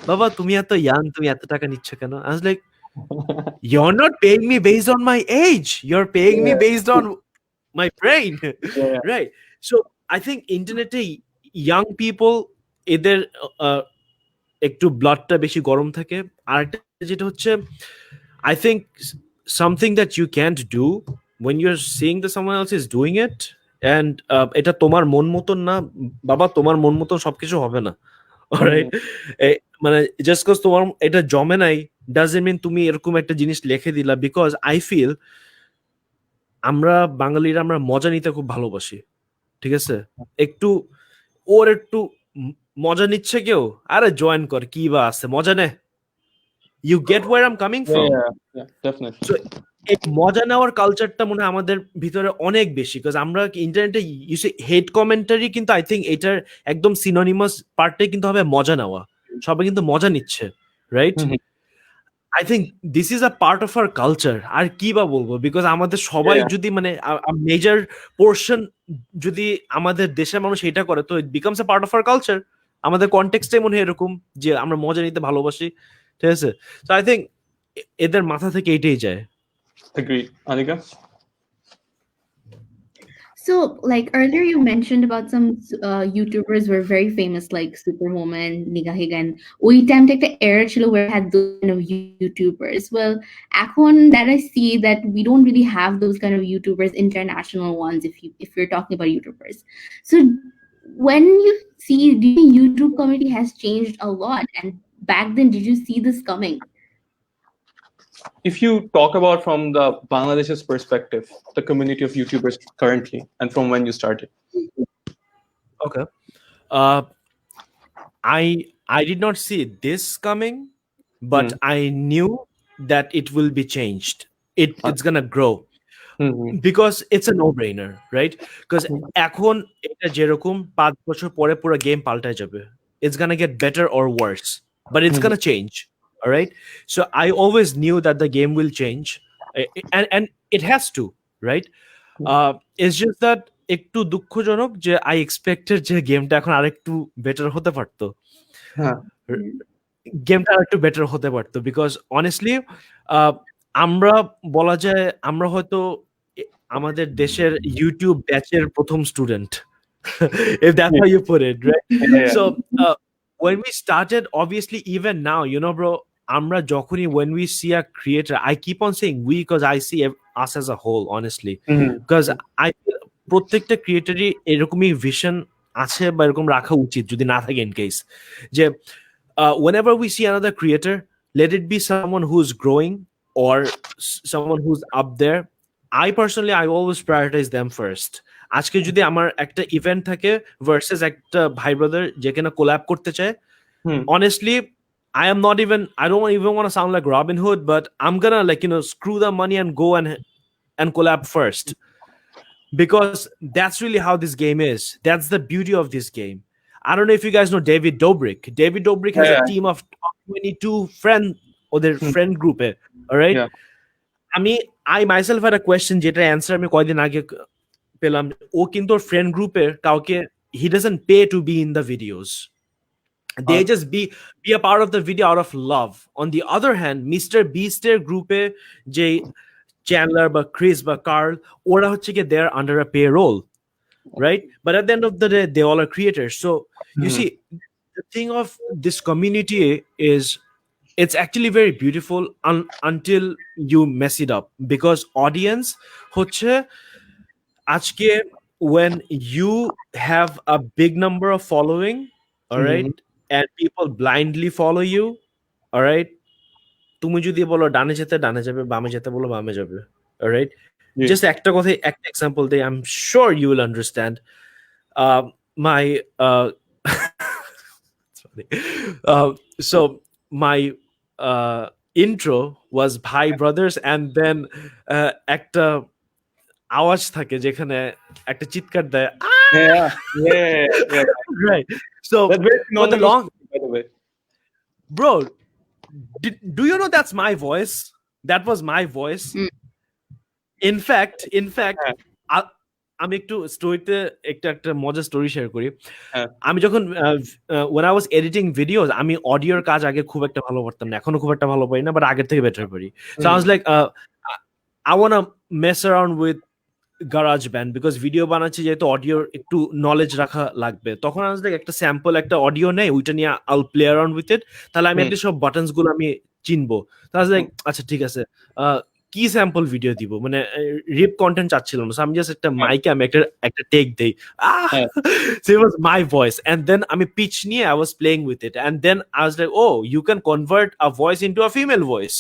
বাবা তুমি এত ইয়াং, তুমি এত টাকা নিচ্ছ কেন? I was like, you're not paying me based on my age, you're paying me Yeah. based on my brain. Yeah. Right? So I think ইন্টারনেটে young people এদের একটু ব্লাডটা বেশি গরম থাকে। আর একটা যেটা হচ্ছে, I think something that you can't do when you're seeing that someone else is doing it, and এটা তোমার মন মতন না, বাবা তোমার মন মতন সবকিছু হবে না। হুম, অলরাইট? মানে জাস্ট কজ তোমার এটা জমে নাই ডাজন্ট মিন তুমি এরকম একটা জিনিস লিখে দিলা। বিকজ আই ফিল আমরা বাঙালিরা আমরা মজা নিতে খুব ভালোবাসি, ঠিক আছে? একটু ওর একটু মজা নিচ্ছে কেউ, আরে জয়েন কর, কি বা আছে, মজা নে। You get where I am coming yeah, from? yeah, yeah, definitely. So এই মজা নেওয়ার কালচারটা মনে হয় আমাদের ভিতরে অনেক বেশি, বিকজ আমরা ইন্টারনেটে ইউসে হেট কমেন্টারি, কিন্তু আই থিঙ্ক এটার একদম সিনোনিমাস পার্টটাই কিন্তু হবে মজা নেওয়া। সবাই কিন্তু মজা নিচ্ছে, right? Hmm, I think this is a part of our culture. আর কি বা বলবো, বিকজ আমাদের সবাই yeah, যদি মানে মেজর পোর্শন যদি আমাদের দেশের মানুষ এটা করে, তো it becomes a part of our culture. আমাদের কনটেক্সটাই মনে হয় এরকম যে আমরা মজা নিতে ভালোবাসি, ঠিক আছে? তো আই থিঙ্ক এদের মাথা থেকে এইটাই যায়। agreed. Anika? So, like earlier, you mentioned about some YouTubers were very famous, like Superwoman, Nigahiga, and ওই time একটা era ছিল where we had those kind of YouTubers. Well, এখন that I see that we don't really have those kind of YouTubers, international ones. If you're talking about YouTubers, so when you see, do you think YouTube community has changed a lot? And back then, did you see this coming? If you talk about from the Bangladesh's perspective, the community of YouTubers currently, and from when you started. Okay. I did not see this coming, but Hmm. I knew that it will be changed. It's gonna grow Hmm. because it's a no-brainer, right? Because এখন এটা যেরকম 5 বছর পরে পুরো game পাল্টায় যাবে। It's gonna get better or worse, but it's Mhm. gonna change. All right. So I always knew that the game will change, and it has to, right? It's just that একটু দুঃখজনক যে I expected যে গেমটা এখন আরেকটু better হতে পারতো। Huh. গেমটা একটু বেটার হতে পারতো বিকজ অনেস্টলি আমরা বলা যায় আমরা হয়তো আমাদের দেশের ইউটিউব ব্যাচের প্রথম student if that's how you put it, right? Yeah. So when we started, obviously even now, bro, amra jokhoni when we see a creator, I keep on saying we because I see us as a whole, honestly, because I feel প্রত্যেকটা ক্রিয়েটরই এরকমই vision আছে বা এরকম রাখা উচিত যদি না থাকে ইন কেস যে whenever we see another creator, let it be someone who's growing or someone who's up there. I personally, I always prioritize them first. আজকে যদি আমার একটা ইভেন্ট থাকে ভার্সেস একটা ভাই ব্রাদার যে কিনা কোল্যাব করতে চায়, honestly, I am not even, I don't even want to sound like Robin Hood, but I'm gonna screw the money and go and collab first, because that's really how this game is. That's the beauty of this game. I don't know if you guys know David Dobrik. David Dobrik has a team of 22 friends or their friend group, all right? Yeah. I myself had a question যেটা answer আমি কয়দিন আগে পেলাম। ও কিন্তু ওর friend গ্রুপের কাউকে he doesn't pay to be in the videos. They just be a part of the video out of love. On the other hand, Mr. Beaster গ্রুপে যে Chandler বা Chris বা Carl, ওরা হচ্ছে কি they're under a payroll, right? But at the end of the day, they all are creators. So you see, the thing of this community is it's actually very beautiful until you mess it up, because audience হচ্ছে আজকে when you have a big number of following, all right, and people blindly follow you, all right, তুমি যদি বলো ডানে যেতে ডানে যাবে, বামে যেতে বলো বামে যাবে, all right? Just একটা কথা, একটা example দেই, I'm sure you will understand. My so my intro was Bhai Brothers, and then একটা আওয়াজ থাকে যেখানে একটা চিৎকার দেয়, right? So for the long, by the way, bro, do you know that's my voice? That was my voice. In fact, আমি একটু স্টোরিতে একটা মজার স্টোরি শেয়ার করি। আমি যখন when I was editing videos, আমি অডিওর কাজ আগে খুব একটা ভালো পারতাম না, এখনো খুব একটা ভালো পারি না, বাট আগের থেকে বেটার পারি। So I was like, I want to mess around with GarageBand because video বানাচ্ছি যেহেতু অডিওর একটু নলেজ রাখা লাগবে। তখন I was like, একটা স্যাম্পল একটা অডিও নেই, ওইটা নিয়ে I'll play around with it, তাহলে আমি একটা সব বাটনস গুলো আমি চিনবো। So I was like, আচ্ছা ঠিক আছে, কি স্যাম্পল ভিডিও দিব, মানে রিপ কন্টেন্ট চাচ্ছিলাম না, আমি জাস্ট একটা মাইকে আমি একটা টেক দেই, so it was my voice, and then আমি পিচ নিয়ে I was playing with it, and then I was like, oh, you can convert a voice into a female voice,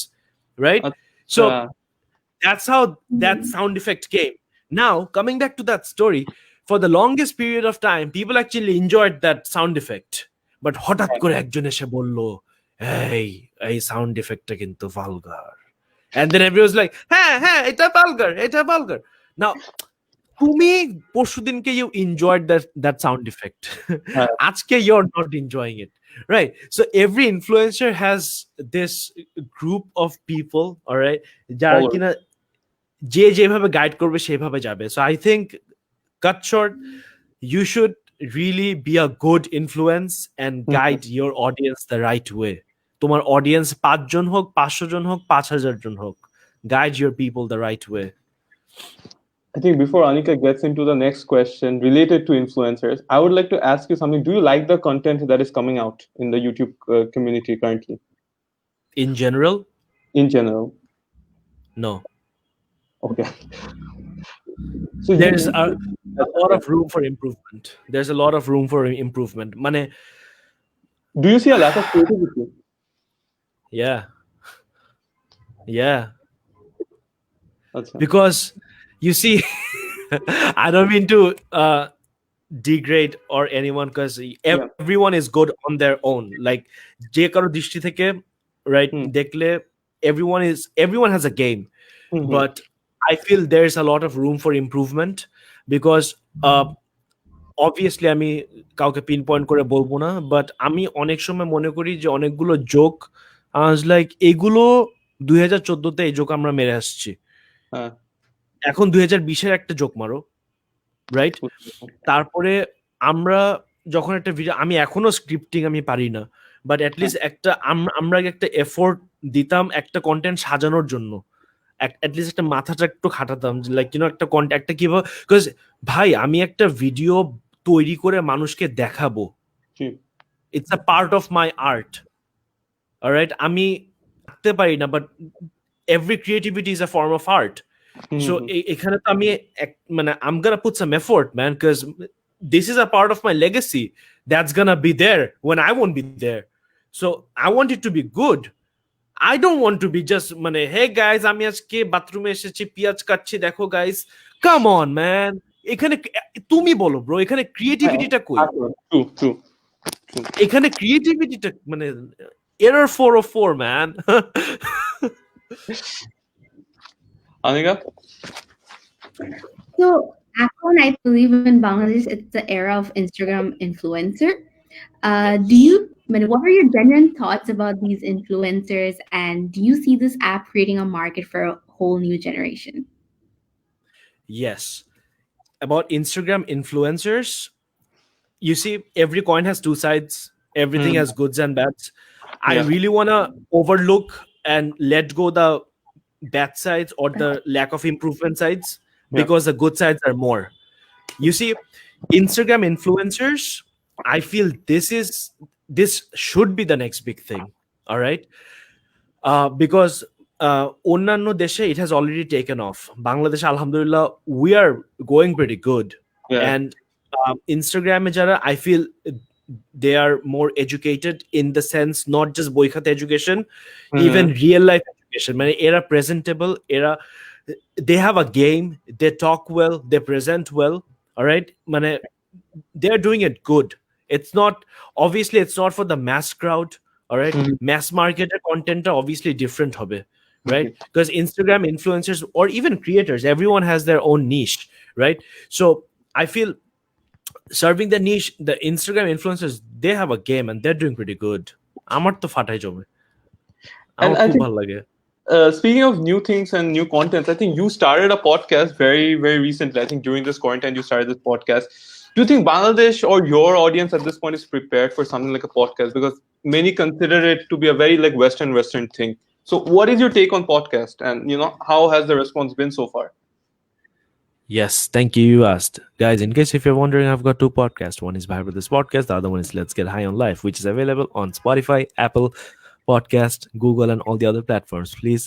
right? So that's how that sound effect came. Now coming back to that story, for the longest period of time people actually enjoyed that sound effect, but হঠাৎ করে একজন এসে বললো, এই sound ইফেক্টটা কিন্তু vulgar, and then everyone was like, হ্যাঁ এটা ভালগার। Now তুমি পরশুদিনকে you enjoyed that sound effect, আজকে you're not enjoying it, right? So every influencer has this group of people, all right, যারা কিনা যে যেভাবে গাইড করবে সেভাবে যাবে। So I think, cut short, you should really be a good influence and guide your audience the right way. তোমার audience 5 জন হোক, 500 জন হোক, 5000 জন হোক, guide your people the right way. I think before Anika gets into the next question related to influencers, I would like to ask you something. Do you like the content that is coming out in the YouTube community currently? In general? In general. No. Okay. So there's a lot of room for improvement. There's a lot of room for improvement. Mane, do you see a lack of creativity? Yeah. That's because you see, I don't mean to degrade or anyone, because everyone is good on their own. Like je karo dishti theke, right, dekle everyone has a game, but I feel there's a lot of room for improvement because obviously আমি কাউকে pin point করে বলবো না, but আমি অনেক সময় মনে করি যে অনেকগুলো জোক লাইক এগুলো 2014-তে এই জোক আমরা মেরে আসছি, এখন 2020-এর একটা জোক মারো, রাইট? তারপরে আমরা যখন একটা ভিডিও, আমি এখনো স্ক্রিপ্টিং আমি পারি না, বাট অ্যাটলিস্ট একটা আমরা একটা এফোর্ট দিতাম একটা কন্টেন্ট সাজানোর জন্য, অ্যাটলিস্ট একটা মাথাটা একটু খাটাতাম, লাইক একটা কন্টেন্ট একটা কিভাবে, বিকজ ভাই আমি একটা ভিডিও তৈরি করে মানুষকে দেখাবো, it's a part of my art, alright? আমি আঁকতে পারি না, but every creativity is a form of art. So এখানে তো আমি মানে I'm gonna put some effort, man, because this is a part of my legacy that's gonna be there when I won't be there. So I want it to be good. I don't want to be just মানে hey guys আমি আজকে বাথরুমে এসেছি পিয়াজ কাটছি দেখো guys, come on man, এখানে তুমি বলো ব্রো এখানে ক্রিয়েটিভিটিটা কই? ট্রু এখানে ক্রিয়েটিভিটিটা মানে error 404 man. Anika? So, এখন I believe in Bangladesh, it's the era of Instagram influencer. What are your genuine thoughts about these influencers, and do you see this app creating a market for a whole new generation? Yes, about Instagram influencers, you see every coin has two sides, everything has goods and bads. I really want to overlook and let go the bad sides or the lack of improvement sides, because the good sides are more. You see, Instagram influencers, I feel this should be the next big thing, all right? Because অন্যান্য দেশে it has already taken off. Bangladesh alhamdulillah we are going pretty good. And Instagram jara I feel they are more educated in the sense not just boycott education, even real life education. Mane era presentable, era they have a game, they talk well, they present well, all right? Mane they're doing it good. It's not, obviously it's not for the mass crowd, all right? Mass marketer content are obviously different hobe, right? Because Instagram influencers or even creators, everyone has their own niche, right? So I feel serving the niche, the Instagram influencers, they have a game and they're doing pretty good. Amar to fatai jome. And Amar I khub think, bhalo lage. Speaking of new things and new content, I think you started a podcast very, very recently. I think during this quarantine, you started this podcast. Do you think Bangladesh or your audience at this point is prepared for something like a podcast? Because many consider it to be a very like Western thing. So, what is your take on podcast, and how has the response been so far? Yes, thank you. You asked. Guys, in case if you're wondering, I've got two podcasts. One is Bhai Brothers Podcast. The other one is Let's Get High on Life, which is available on Spotify, Apple Podcast, Google, and all the other platforms. Please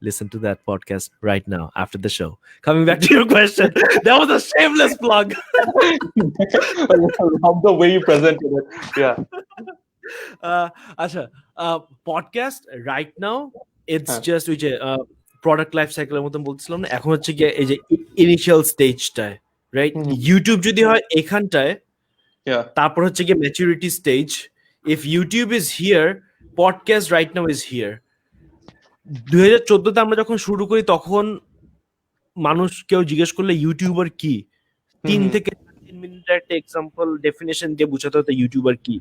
listen to that podcast right now after the show. Coming back to your question, that was a shameless plug. I love the way you presented it. Yeah. Podcast right now, it's just ওই যে product life সাইকেলের মতন বলছিলাম না, এখন হচ্ছে গিয়ে এই যে ইনিশিয়াল স্টেজটায়, রাইট? ইউটিউব যদি হয় এখানটায়, তারপর হচ্ছে গিয়ে maturity stage. If YouTube is here, podcast right now is here. 2014-তে আমরা যখন শুরু করি তখন মানুষ কেউ জিজ্ঞেস করলে ইউটিউবার কি, 3 থেকে 3 মিনিটের একটা এক্সাম্পল ডেফিনেশন দিয়ে বুঝাতে হতো ইউটিউবার কি।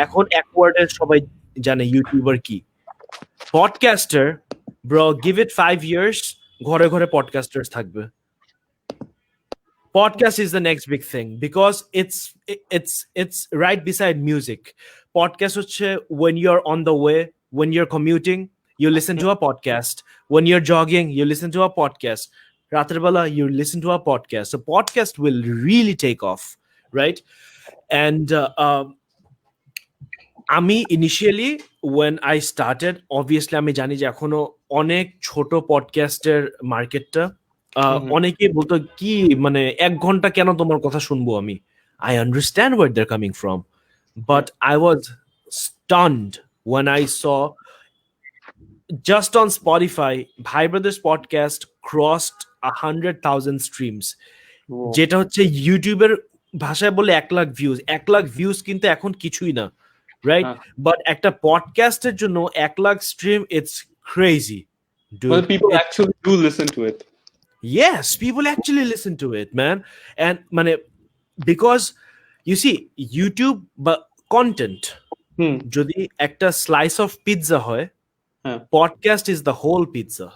এখন এক ওয়ার্ডে সবাই জানে ইউটিউবার কি। Podcaster, bro, give it 5 years, ঘরে ঘরে পডকাস্টার্স থাকবে। Podcast is the next big thing because it's right beside music. Podcast হচ্ছে when you're on the way, when you're commuting, you listen to a podcast. When you're jogging, you listen to a podcast. Ratar bala, you listen to a podcast. So podcast will really take off, right? And আমি initially when I started, obviously আমি জানি যে এখনো অনেক ছোট পডকাস্টের মার্কেটটা। অনেকেই বলতো কি মানে 1 ঘন্টা কেন তোমার কথা শুনবো আমি। I understand where they're coming from, but I was stunned when I saw just on Spotify, Bhai Brothers podcast crossed 100,000 streams. যেটা হচ্ছে ইউটিউবের ভাষায় বলে 1 লাখ ভিউজ। 1 লাখ ভিউজ কিন্তু এখন কিছুই না, right? But একটা পডকাস্টের জন্য 1 lakh stream, it's crazy, dude. Well, people actually do listen to it. Yes, people actually listen to it, man. And because you see YouTube but content যদি একটা slice of pizza হয়, podcast is the whole pizza.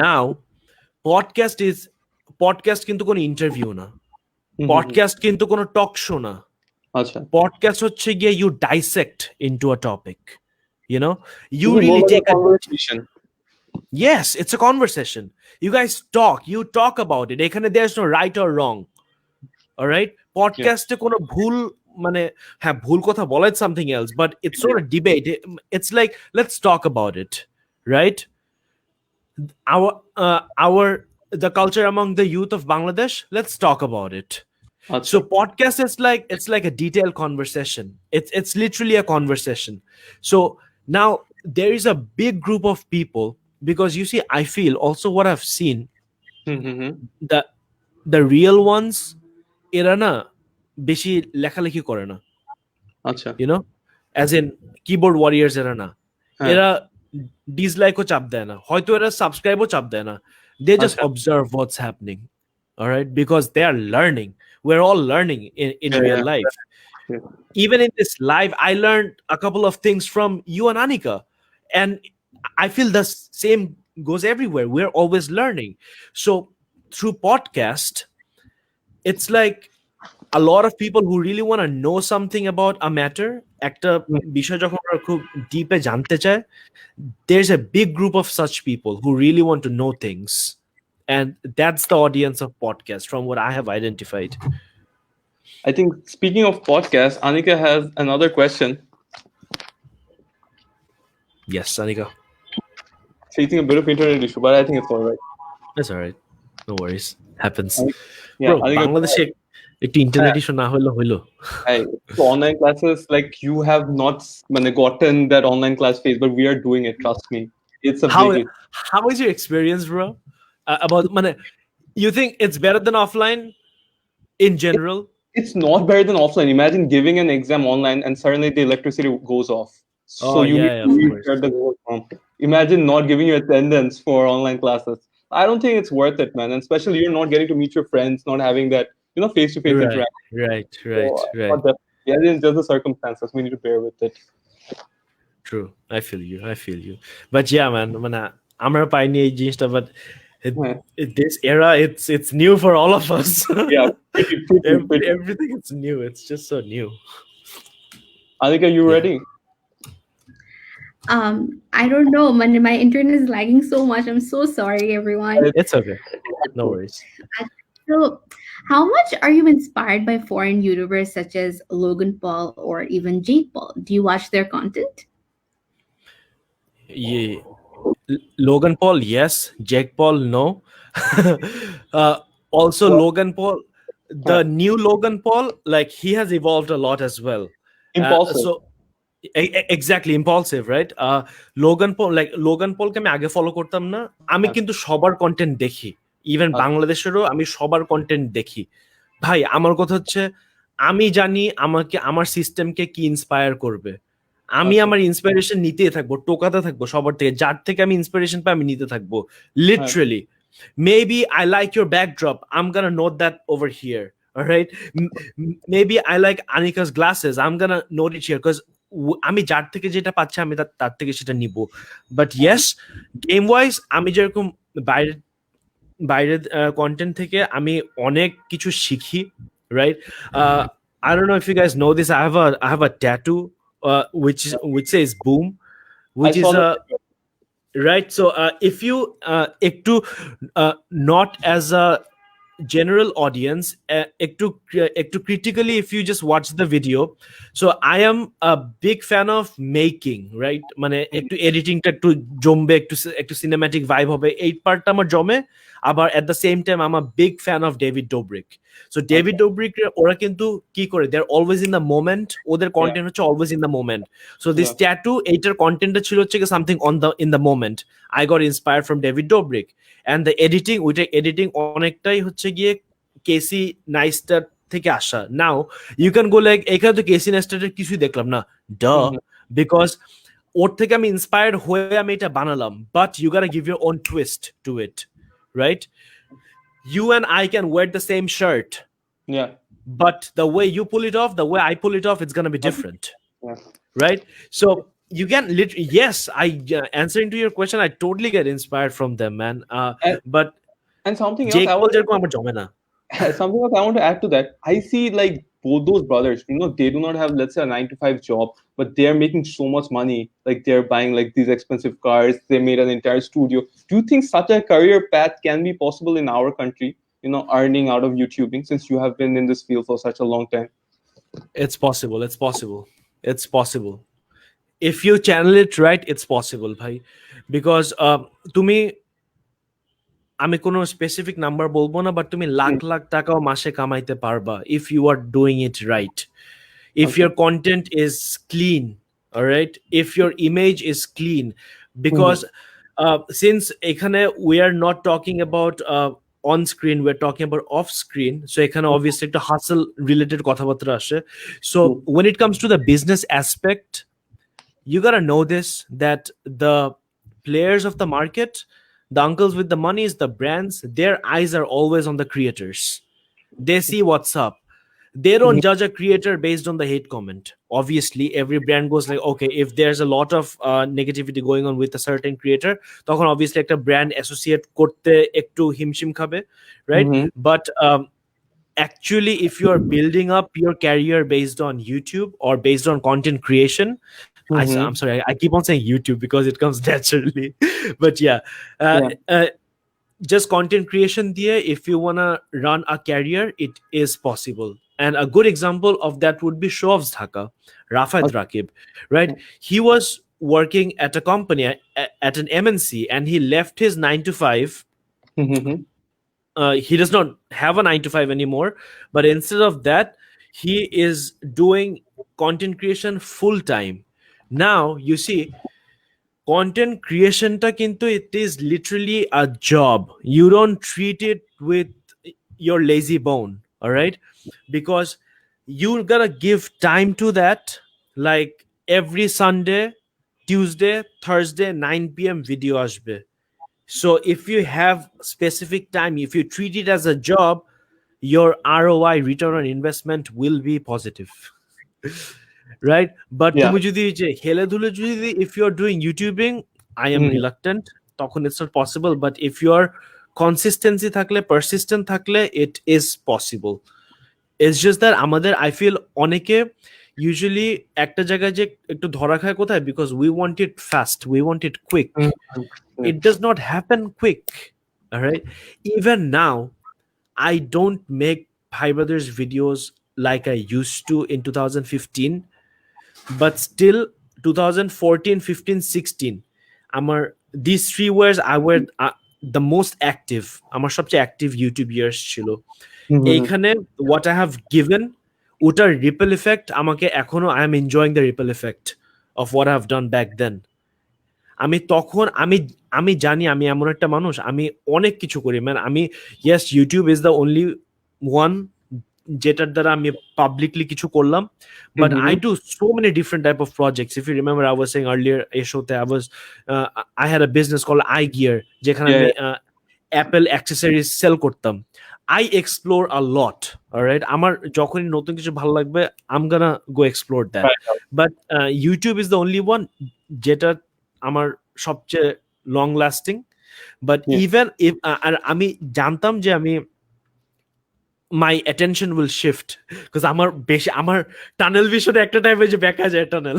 Now podcast কিন্তু কোনো interview না, podcast কিন্তু কোনো talk show না, আচ্ছা, Podcast হচ্ছে গিয়ে you dissect into a topic, you know, you this is more really like take a a conversation. yes, it's a conversation. You guys talk about it. এখানে there's no right or wrong. All right, Yeah, পডকাস্টে কোনো ভুল মানে হ্যাঁ ভুল কথা বলা it's something else, but it's not a debate. It's like let's talk about it, right? Our the culture among the youth of Bangladesh, let's talk about it. আচ্ছা, So podcast is like it's like a detailed conversation. It's literally a conversation. So now there is a big group of people, because you see I feel also what I've seen, hmm hmm hmm, the the real ones এরা না বেশি লেখালেখি করে না, আচ্ছা, you know, as in keyboard warriors এরা না, হ্যাঁ, এরা ডিসলাইকও চাপ দেয় না, হয়তো এরা সাবস্ক্রাইবও চাপ দেয় না, they just আচ্ছা, observe what's happening. All right, because they are learning. We're all learning in real yeah, life. yeah. Even in this live I learned a couple of things from you and Anika, and I feel the same goes everywhere. We're always learning. So through podcast, it's like a lot of people who really want to know something about a matter, একটা বিষয় যখন ওরা খুব ডিপে জানতে চায়, there's a big group of such people who really want to know things, and that's the audience of podcast from what I have identified. I think speaking of podcasts, Anika has another question. Yes, Anika, Facing a bit of internet issue, but I think it's all right. that's all right, no worries, happens. Yeah, Bro, Anika, বাংলাদেশে একটু internet issue না হইলো হইলো hi. So online classes, like you have not gotten that online class phase, but we are doing it. Trust me, it's a how big. how is your experience, bro? About মানে you think it's better than offline in general? It's not better than offline. Imagine giving an exam online and suddenly the electricity goes off. So Oh, you yeah, need yeah, to of read course. where the goes from. Imagine not giving you attendance for online classes. I don't think it's worth it, man. And especially you're not getting to meet your friends, not having that, face-to-face Right, interaction. right, So, right, right. but yeah, it's just the circumstances. We need to bear with it. True, I feel you, but yeah, man, মানে আমরা পাইনি এই জিনিসটা, but Yeah, this era, it's new for all of us. yeah, pretty. Everything is new. It's just so new. Anika, you Yeah. ready? I don't know. My internet is lagging so much. I'm so sorry, everyone. It's okay, no worries. So, how much are you inspired by foreign YouTubers such as Logan Paul or even Jake Paul? Do you watch their content? Yeah. Logan Paul, yes. Jake Paul, no. Also, What? Logan Paul, the new Logan Paul, like he has evolved a lot as well. Impulsive. So exactly, impulsive, right? Logan Paul কে আমি আগে follow করতাম না, আমি কিন্তু সবার content দেখি, even বাংলাদেশেরও আমি সবার কন্টেন্ট দেখি। ভাই আমার কথা হচ্ছে আমি জানি আমাকে আমার সিস্টেমকে কি ইন্সপায়ার করবে, আমি আমার ইন্সপিরেশন নিতেই থাকবো, টোকাতে থাকবো সবার থেকে, যার থেকে আমি ইন্সপিরেশন পাই আমি নিতে থাকবো literally. Maybe I like your backdrop, I'm gonna note that over here. All right, maybe I like Anika's glasses, I'm gonna note it here because আমি যার থেকে যেটা পাচ্ছি আমি তার থেকে সেটা নিব। বাট ইয়েস, গেম ওয়াইজ আমি যেরকম বাইরে বাইরের কন্টেন্ট থেকে আমি অনেক কিছু শিখি, right? I don't know if you guys know this, I have a tattoo which says boom, which is a right. So if you একটু not as a general audience, একটু critically, if you just watch the video, so I am a big fan of making, right? মানে একটু এডিটিংটা একটু জমবে, একটু cinematic vibe হবে, এই পার্টটা আমার জমে। আবার at the same time I'm a big fan of David Dobrik. So David Dobrik ওরা কিন্তু কি করে, they're always in the moment, ওদের কন্টেন্ট হচ্ছে always in the moment. So this tattoo, এইটার কন্টেন্টটা ছিল হচ্ছে something in the moment. I got inspired from David Dobrik. And the editing, ওইটা এডিটিং অনেকটাই হচ্ছে গিয়ে কেসি নাইস্টার থেকে আসা। Now you can go like এখানে তো কেসি নাইস্টারের কিছুই দেখলাম না, বিকজ ওর থেকে আমি ইন্সপায়ার্ড হয়ে আমি এটা বানালাম, but you gotta give your own twist to it, right? You and I can wear the same shirt, but the way you pull it off, the way I pull it off, it's gonna be different, right? So you can literally, yes, I answering to your question, I totally get inspired from them, man. But and something else Jake Paul যেরকম আমার জমে না। something else I want to add to that. I see like both those brothers, they do not have, let's say, a 9 to 5 job, but they are making so much money. Like they're buying like these expensive cars. They made an entire studio. Do you think such a career path can be possible in our country? Earning out of YouTubing, since you have been in this field for such a long time. It's possible. It's possible. It's possible. If you channel it right, it's possible, bhai. Because তুমি আমি কোনো specific number বলবো না, but তুমি লাখ লাখ টাকাও মাসে কামাইতে পারবা if you are doing it right. If Okay. your content is clean, all right, if your image is clean, because since এখানে we are not talking about on screen, we're talking about off screen, so এখানে obviously একটা hustle related কথাবার্তা আসে. So when it comes to the business aspect, you gotta know this, that the players of the market, the uncles with the monies, the brands, their eyes are always on the creators. They see what's up. They don't judge a creator based on the hate comment. Obviously every brand goes like, okay, if there's a lot of negativity going on with a certain creator, তখন obviously একটা brand associate করতে একটু হিমশিম খাবে, right? But actually if you are building up your career based on YouTube or based on content creation, I'm sorry, I keep on saying YouTube because it comes naturally. But just content creation there, if you want to run a career, it is possible. And a good example of that would be Shov's Dhaka, Rafat Rakib, right? He was working at a company, at an MNC, and he left his 9 to 5. He does not have a 9 to 5 anymore, but instead of that, he is doing content creation full time. Now you see, content creation ta kintu it is literally a job. You don't treat it with your lazy bone, all right? Because you gotta give time to that. Like every Sunday, Tuesday, Thursday 9 p.m. video ashbe. So if you have specific time, if you treat it as a job, your ROI, return on investment, will be positive. Right? But Yeah. তুমি যদি যে হেলে ধুলে যদি, if you're doing YouTubing, I am reluctant, তখন it's not possible. But if your consistency থাকলে, persistent থাকলে, it is possible. It's just that আমাদের, I feel অনেকে usually একটা জায়গায় যে একটু ধরা খায় কোথায়, because we want it fast, we want it quick. It does not happen quick, all right? Even now, I don't make Bhai Brothers videos like I used to in 2015, but still 2014, 15, 16, আমার these 3 years I were the most active, আমার সবচেয়ে active YouTube years ছিল। এইখানে what I have given, ওটার ripple effect আমাকে এখনো, I am enjoying the ripple effect of what I have done back then. আমি তখন আমি জানি আমি এমন একটা মানুষ, আমি অনেক কিছু করি, মানে আমি, yes, YouTube is the only one যেটার দ্বারা আমি পাবলিকলি কিছু করলাম, but I do so many different type of projects. If you remember, I was saying earlier এই শোতে, I had a business called iGear, যেখানে আমি Apple accessories sell করতাম. I explore a lot, all right? আমার যখনই নতুন কিছু ভালো লাগবে, I'm gonna go explore that. But YouTube is the only one যেটা আমার সবচেয়ে long lasting. But even if আমি জানতাম যে আমি my attention will shift, because আমার টানেল ভিশনে একটা টাইমে যে বেঁকা যায় tunnel,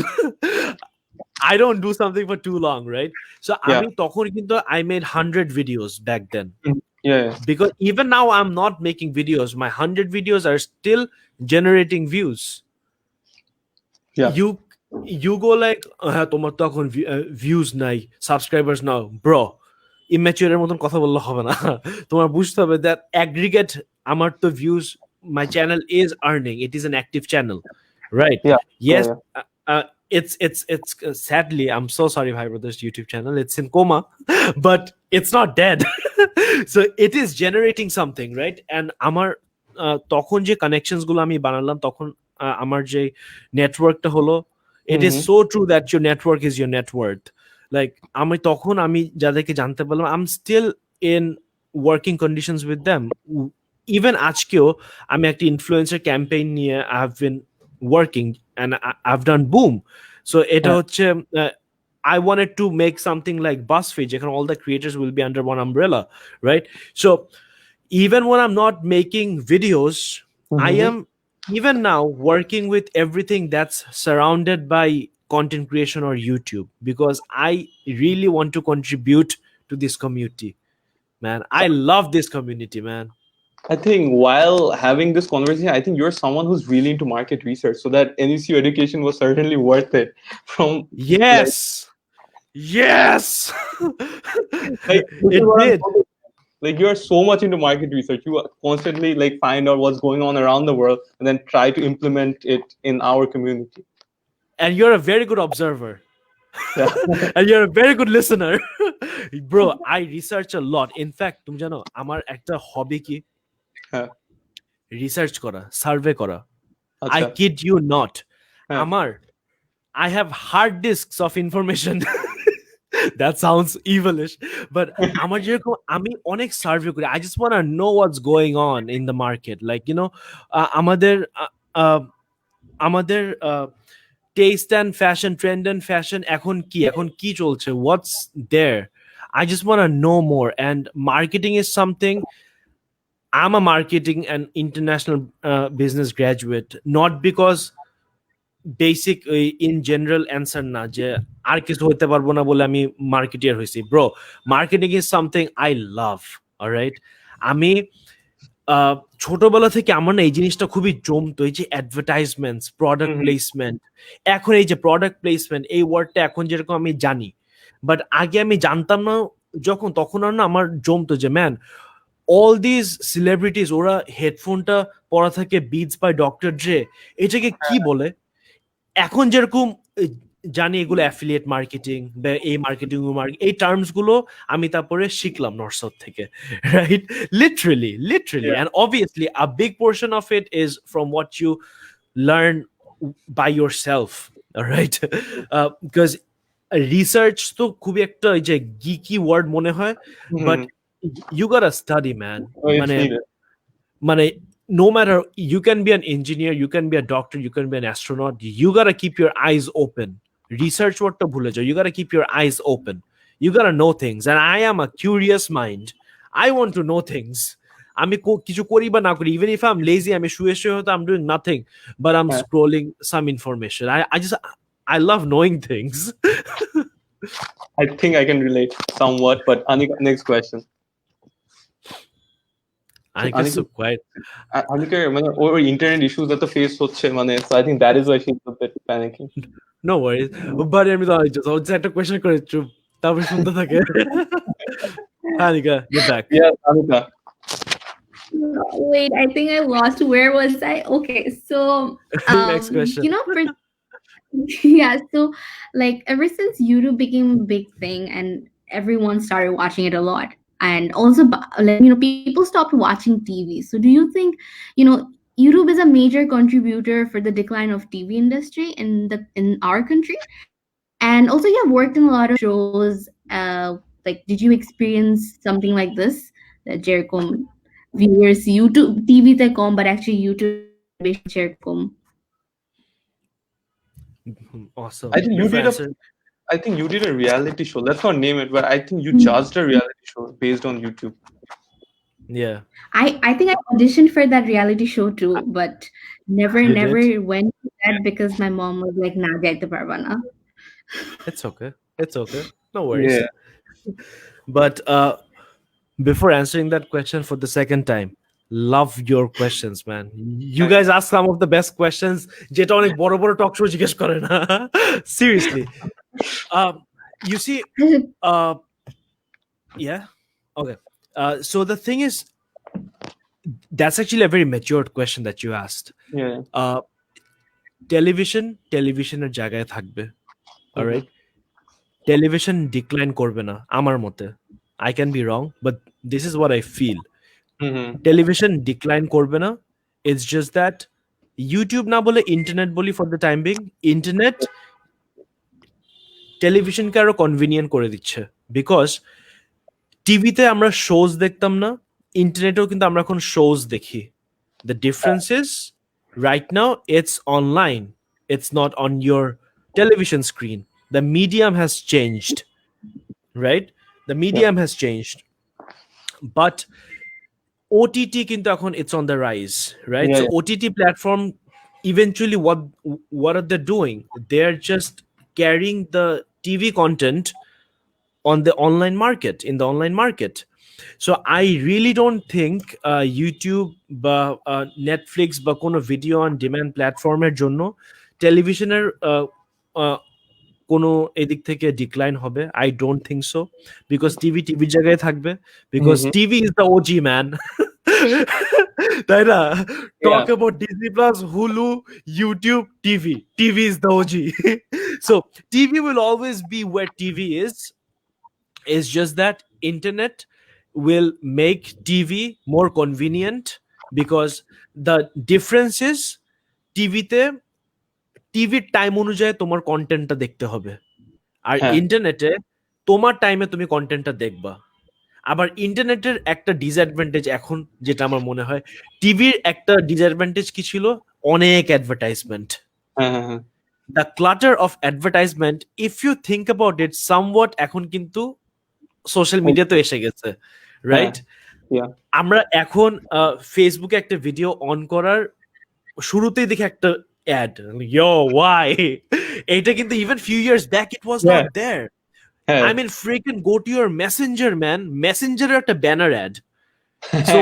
I don't do something for too long, right? So আমি তখন কিন্তু I made 100 videos back then. Because even now I'm not making videos, my 100 videos are still generating views. You go like, তোমার তো এখন views নাই, subscribers নাও, bro ইম্যাচিউরের মতন কথা বললে হবে না। তোমার বুঝতে হবে that aggregate আমার তো views, my channel is earning, it is an active channel, right? Yes. It's sadly, I'm so sorry, Bhai Brothers YouTube channel, it's in coma, but it's not dead. So it is generating something, right? And আমার তখন যে connections গুলো আমি বানালাম, তখন আমার যে নেটওয়ার্কটা হলো, it is so true that your network is your net worth. Like আমি তখন আমি যাদেরকে জানতে পারলাম, I'm still in working conditions with them. Even আজকেও আমি একটা ইনফ্লুয়েন্সার ক্যাম্পেইন নিয়ে I have been working and I've done boom. So এটা হচ্ছে I wanted to make something like BuzzFeed, যেখানে all the creators will be under one umbrella, right? So even when I'm not making videos, I am even now working with everything that's surrounded by content creation or YouTube, because I really want to contribute to this community, man. I love this community, man. I think while having this conversation, I think you're someone who's really into market research, so that NECU education was certainly worth it. From like, Yes, yes. this is It what I'm did. like. You're so much into market research. You constantly like find out what's going on around the world and then try to implement it in our community. And you're a very good observer. Yeah. And you're a very good listener. Bro, I research a lot. In fact, তুমি জানো আমার একটা হবি কি? হ্যাঁ, research করা, survey করা। I আচ্ছা, kid you not. হ্যাঁ, আমার I have hard disks of information. That sounds evilish, but আমার যেরকম আমি অনেক সার্ভে করি। I just want to know what's going on in the market. Like, you know, আমাদের আমাদের test and fashion, trend and fashion এখন কি চলছে, what's there. I just want to know more, and marketing is something. I'm a marketing and international business graduate, not because basic in general answer না যে আর কিছু হতে পারবো না বলে আমি মার্কেটিয়ার হয়েছি। Bro, marketing is something I love. Alright, আমি ছোটবেলা থেকে আমার না এই জিনিসটা খুবই জমতো, এই যে অ্যাডভার্টাইজমেন্টস, প্রোডাক্ট হুম, প্লেসমেন্ট। এখন এই যে প্রোডাক্ট প্লেসমেন্ট এই ওয়ার্ডটা এখন যেরকম আমি জানি, বাট আগে আমি জানতাম না যখন, তখন আর না আমার জমতো যে ম্যান, অল দিস সেলিব্রিটিস ওরা হেডফোনটা পরা থাকে বিটস বাই ডক্টর ড্রে, এটাকে কি বলে? এখন যেরকম জানি এগুলো অ্যাফিলিয়েট মার্কেটিং বা এই মার্কেটিং এই টার্মস গুলো আমি তারপরে শিখলাম নর্সাউথ থেকে, right? Literally yeah. and obviously a big portion of it is from what you learn by yourself, all right? Because research তো খুবই একটা এই যে গিকি ওয়ার্ড মনে হয়, but hmm, you gotta study, man. oh, it's মানে needed. মানে no matter, you can be an engineer, you can be a doctor, you can be an astronaut, you gotta keep your eyes open. Research wordটা ভুলে যাও, you gotta keep your eyes open, you gotta know things, and I am a curious mind. I want to know things. আমি কিছু করি বা না করি, even if I'm lazy, আমি শুয়ে শুয়ে হয়তো I'm doing nothing, but I'm হ্যাঁ, scrolling some information. I love knowing things. I think I can relate somewhat, but Anika, next question. I guess Anika, so quite. Anikaর মানে ওর internet issues এত face হচ্ছে, মানে so I think that is why she's a bit panicking. No worries. But আমি তো হচ্ছে একটা question করে চুপ, তারপর শুনতে থাকে। Anika, you're back. Yeah, Anika. Wait, I think I lost. Where was I? Okay, so Next question. for yeah, so like ever since YouTube became a big thing and everyone started watching it a lot, and also like people stopped watching TV. So do you think YouTube is a major contributor for the decline of TV industry in our country? And also, you have worked in a lot of shows. Like, did you experience something like this? That Jericom viewers YouTube TV te kom, but actually YouTube Jericom. Awesome. I think you Before did a answer, I think you did a reality show. Let's not name it, but I think you judged a reality show based on YouTube. yeah, I think I auditioned for that reality show too, but never you never did. went to that because my mom was like, "Nah, jaite parba na." It's okay. It's okay. No worries. Yeah. But before answering that question for the second time, love your questions, man. You guys ask some of the best questions. যেটা অনেক বড় বড় talk show জিজ্ঞেস করে না। Seriously. You see, yeah. Okay. So the thing is, that's actually a very matured question that you asked. Yeah. টেলিভিশনের জায়গায় থাকবে, alright? টেলিভিশন ডিক্লাইন করবে না আমার মতে। I can be wrong, but this is what I feel. Television decline করবে না, it's just that YouTube না বলে ইন্টারনেট বলি for the time being. Internet টেলিভিশনকে আরো কনভিনিয়েন্ট করে দিচ্ছে, বিকজ টিভিতে আমরা শোজ দেখতাম না, ইন্টারনেটেও কিন্তু আমরা এখন শোজ দেখি। The difference is right now it's online, it's not on your television screen. The medium has changed, right? The medium has changed, but OTT কিন্তু এখন it's on the rise, right? Yeah, So yeah. OTT platform eventually what are they doing? They're just carrying the TV content on the online market, in the online market. So I really don't think YouTube বা Netflix বা কোনো video on demand প্ল্যাটফর্মের জন্য টেলিভিশনের কোনো এদিক থেকে decline হবে। I don't think so, because টিভির জায়গায় থাকবে, because Mhm. TV is the OG man. তাই না? Talk Yeah. About Disney plus, Hulu, YouTube, TV is the OG. So TV will always be where TV is. It's just that internet will make TV more convenient, because the difference is টিভিতে টিভির time অনুযায়ী তোমার কন্টেন্টটা দেখতে হবে, আর হ্যাঁ ইন্টারনেটে তোমার টাইমে তুমি কন্টেন্টটা দেখবা। আবার ইন্টারনেটের একটা ডিসঅ্যাডভান্টেজ এখন যেটা আমার মনে হয়, টিভির একটা ডিসঅ্যাডভান্টেজ কি ছিল, অনেক অ্যাডভার্টাইজমেন্ট। হ্যাঁ হ্যাঁ হ্যাঁ the clutter of advertisement, if you think about it somewhat, এখন কিন্তু সোশ্যাল মিডিয়াতে এসে গেছে, রাইট? yeah. আমরা এখন ফেসবুকে একটা ভিডিও অন করার শুরুতেই দেখি একটা অ্যাড, ইয়ো ওয়াই। এটা কিন্তু even few years back it was Yeah. Not there. হ্যাঁ I mean, freaking go to your messenger, man. Messenger একটা banner ad. So,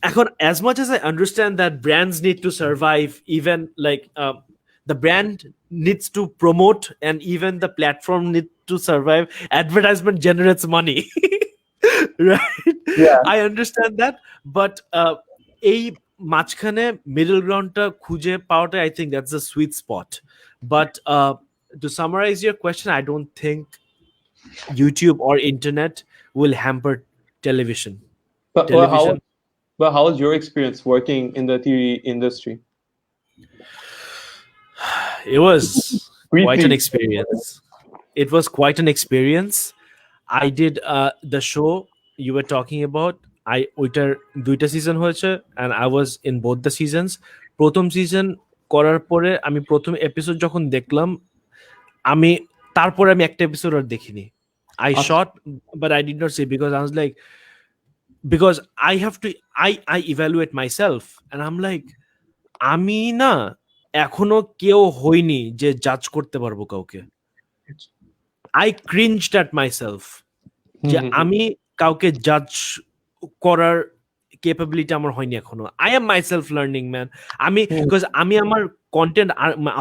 এখন, as much as I understand that brands need to survive, even like the brand needs to promote, and even the platform need to survive, advertisement generates money. Right? Yeah. I understand that, but এই মাঝখানে middle groundটা খুঁজে পাওয়াটা, I think that's the sweet spot. But to summarize your question, I don't think YouTube or internet will hamper television. But Television. how was your experience working in the TV industry? It was quite Briefly. an experience. It was quite an experience. I did the show you were talking about. ওইটার 2টা season হয়েছে, and I was in both the seasons. প্রথম season করার পরে আমি প্রথম episode যখন দেখলাম, আমি তারপরে আমি একটা এপিসোড আর দেখিনি। I shot, but I did not see, because I was like, because I have to, I evaluate myself, and I'm like, আমি না এখনো কেউ হইনি যে জাজ করতে পারবো কাউকে। I cringed at myself যে আমি কাউকে জাজ করার ক্যাপাবিলিটি আমার হয়নি এখনো। I am myself learning, man. আমি because আমি আমার কন্টেন্ট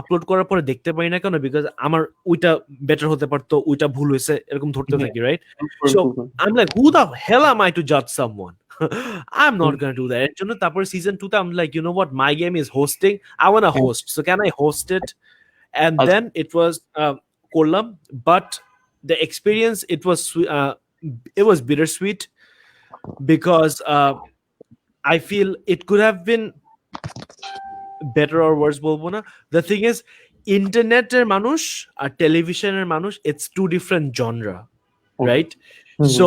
আপলোড করার পরে দেখতে পাই না কেন, বিকজ আমার ওইটা বেটার হতে পারতো, ওইটা ভুল হয়েছে, এরকম ধরতে থাকি, right? So I'm like, who the hell am I to judge someone? I'm not gonna do that. এর জন্য তারপর সিজন 2 তে I'm like, you know what, my game is hosting, I wanna host, so can I host it? And then it was করলাম, but the experience, it was bittersweet, because I feel it could have been better or worse, বলবো না। The thing is, ইন্টারনেটের মানুষ আর টেলিভিশনের মানুষ, it's two different genre, right? So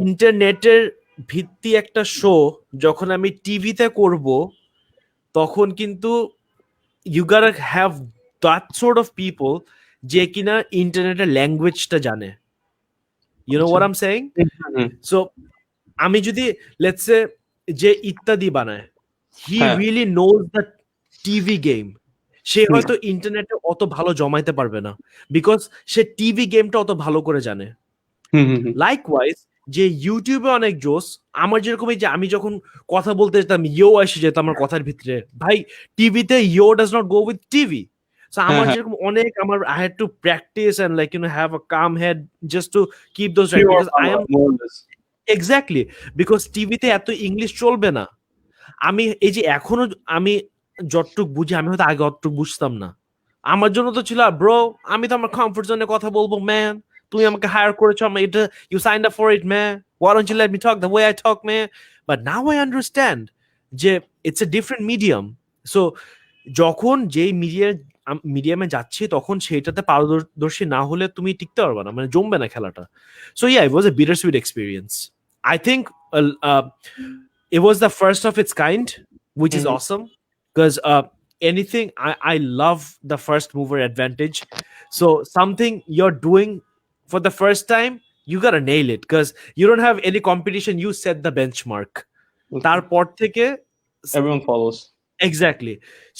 ইন্টারনেটের ভিত্তি একটা শো যখন আমি টিভিতে করব, তখন কিন্তু you gotta have that sort of people যে কিনা ইন্টারনেটের ল্যাঙ্গুয়েজটা জানে। You know what I'm saying? So আমি যদি let's say যে ইত্যাদি বানায়, he really knows the TV game, সে হয়তো ইন্টারনেটে অত ভালো জমাইতে পারবে না, বিকজ সে টিভি গেমটা অত ভালো করে জানে। লাইকওয়াইজ যে ইউটিউবে অনেক জোস, আমার যেরকম এই যে আমি যখন কথা বলতে যেতাম, ইয়ো এসে যেত আমার কথার ভিতরে, ভাই টিভিতে yo does not go with TV. So আমার যেরকম অনেক, আমার I had to practice and like you know have a calm head just to keep those right, because I am exactly, because টিভিতে এত ইংলিশ চলবে না। আমি এই যে এখনো আমি যতটুক বুঝি, আমি হয়তো আগে অতটুক বুঝতাম না। আমার জন্য তো ছিল, ব্রো আমি তো আমার কমফোর্ট জোনে কথা বলবো, ম্যান তুমি আমাকে হায়ার করেছো, আমি এটা, you signed up for it man, why don't you let me talk the way I talk, man? But now I understand যে it's a different medium. So যখন যেই মিডিয়ামে যাচ্ছি, তখন সেটাতে পারদর্শী না হলে তুমি টিকতে পারবে না, মানে জমবে না খেলাটা। So yeah, it was a bittersweet experience. I think it was the first of its kind, which is awesome, because anything, I love the first mover advantage. So something you're doing for the first time, you gotta nail it, because you don't have any competition, you set the benchmark, তারপর থেকে Everyone follows. exactly.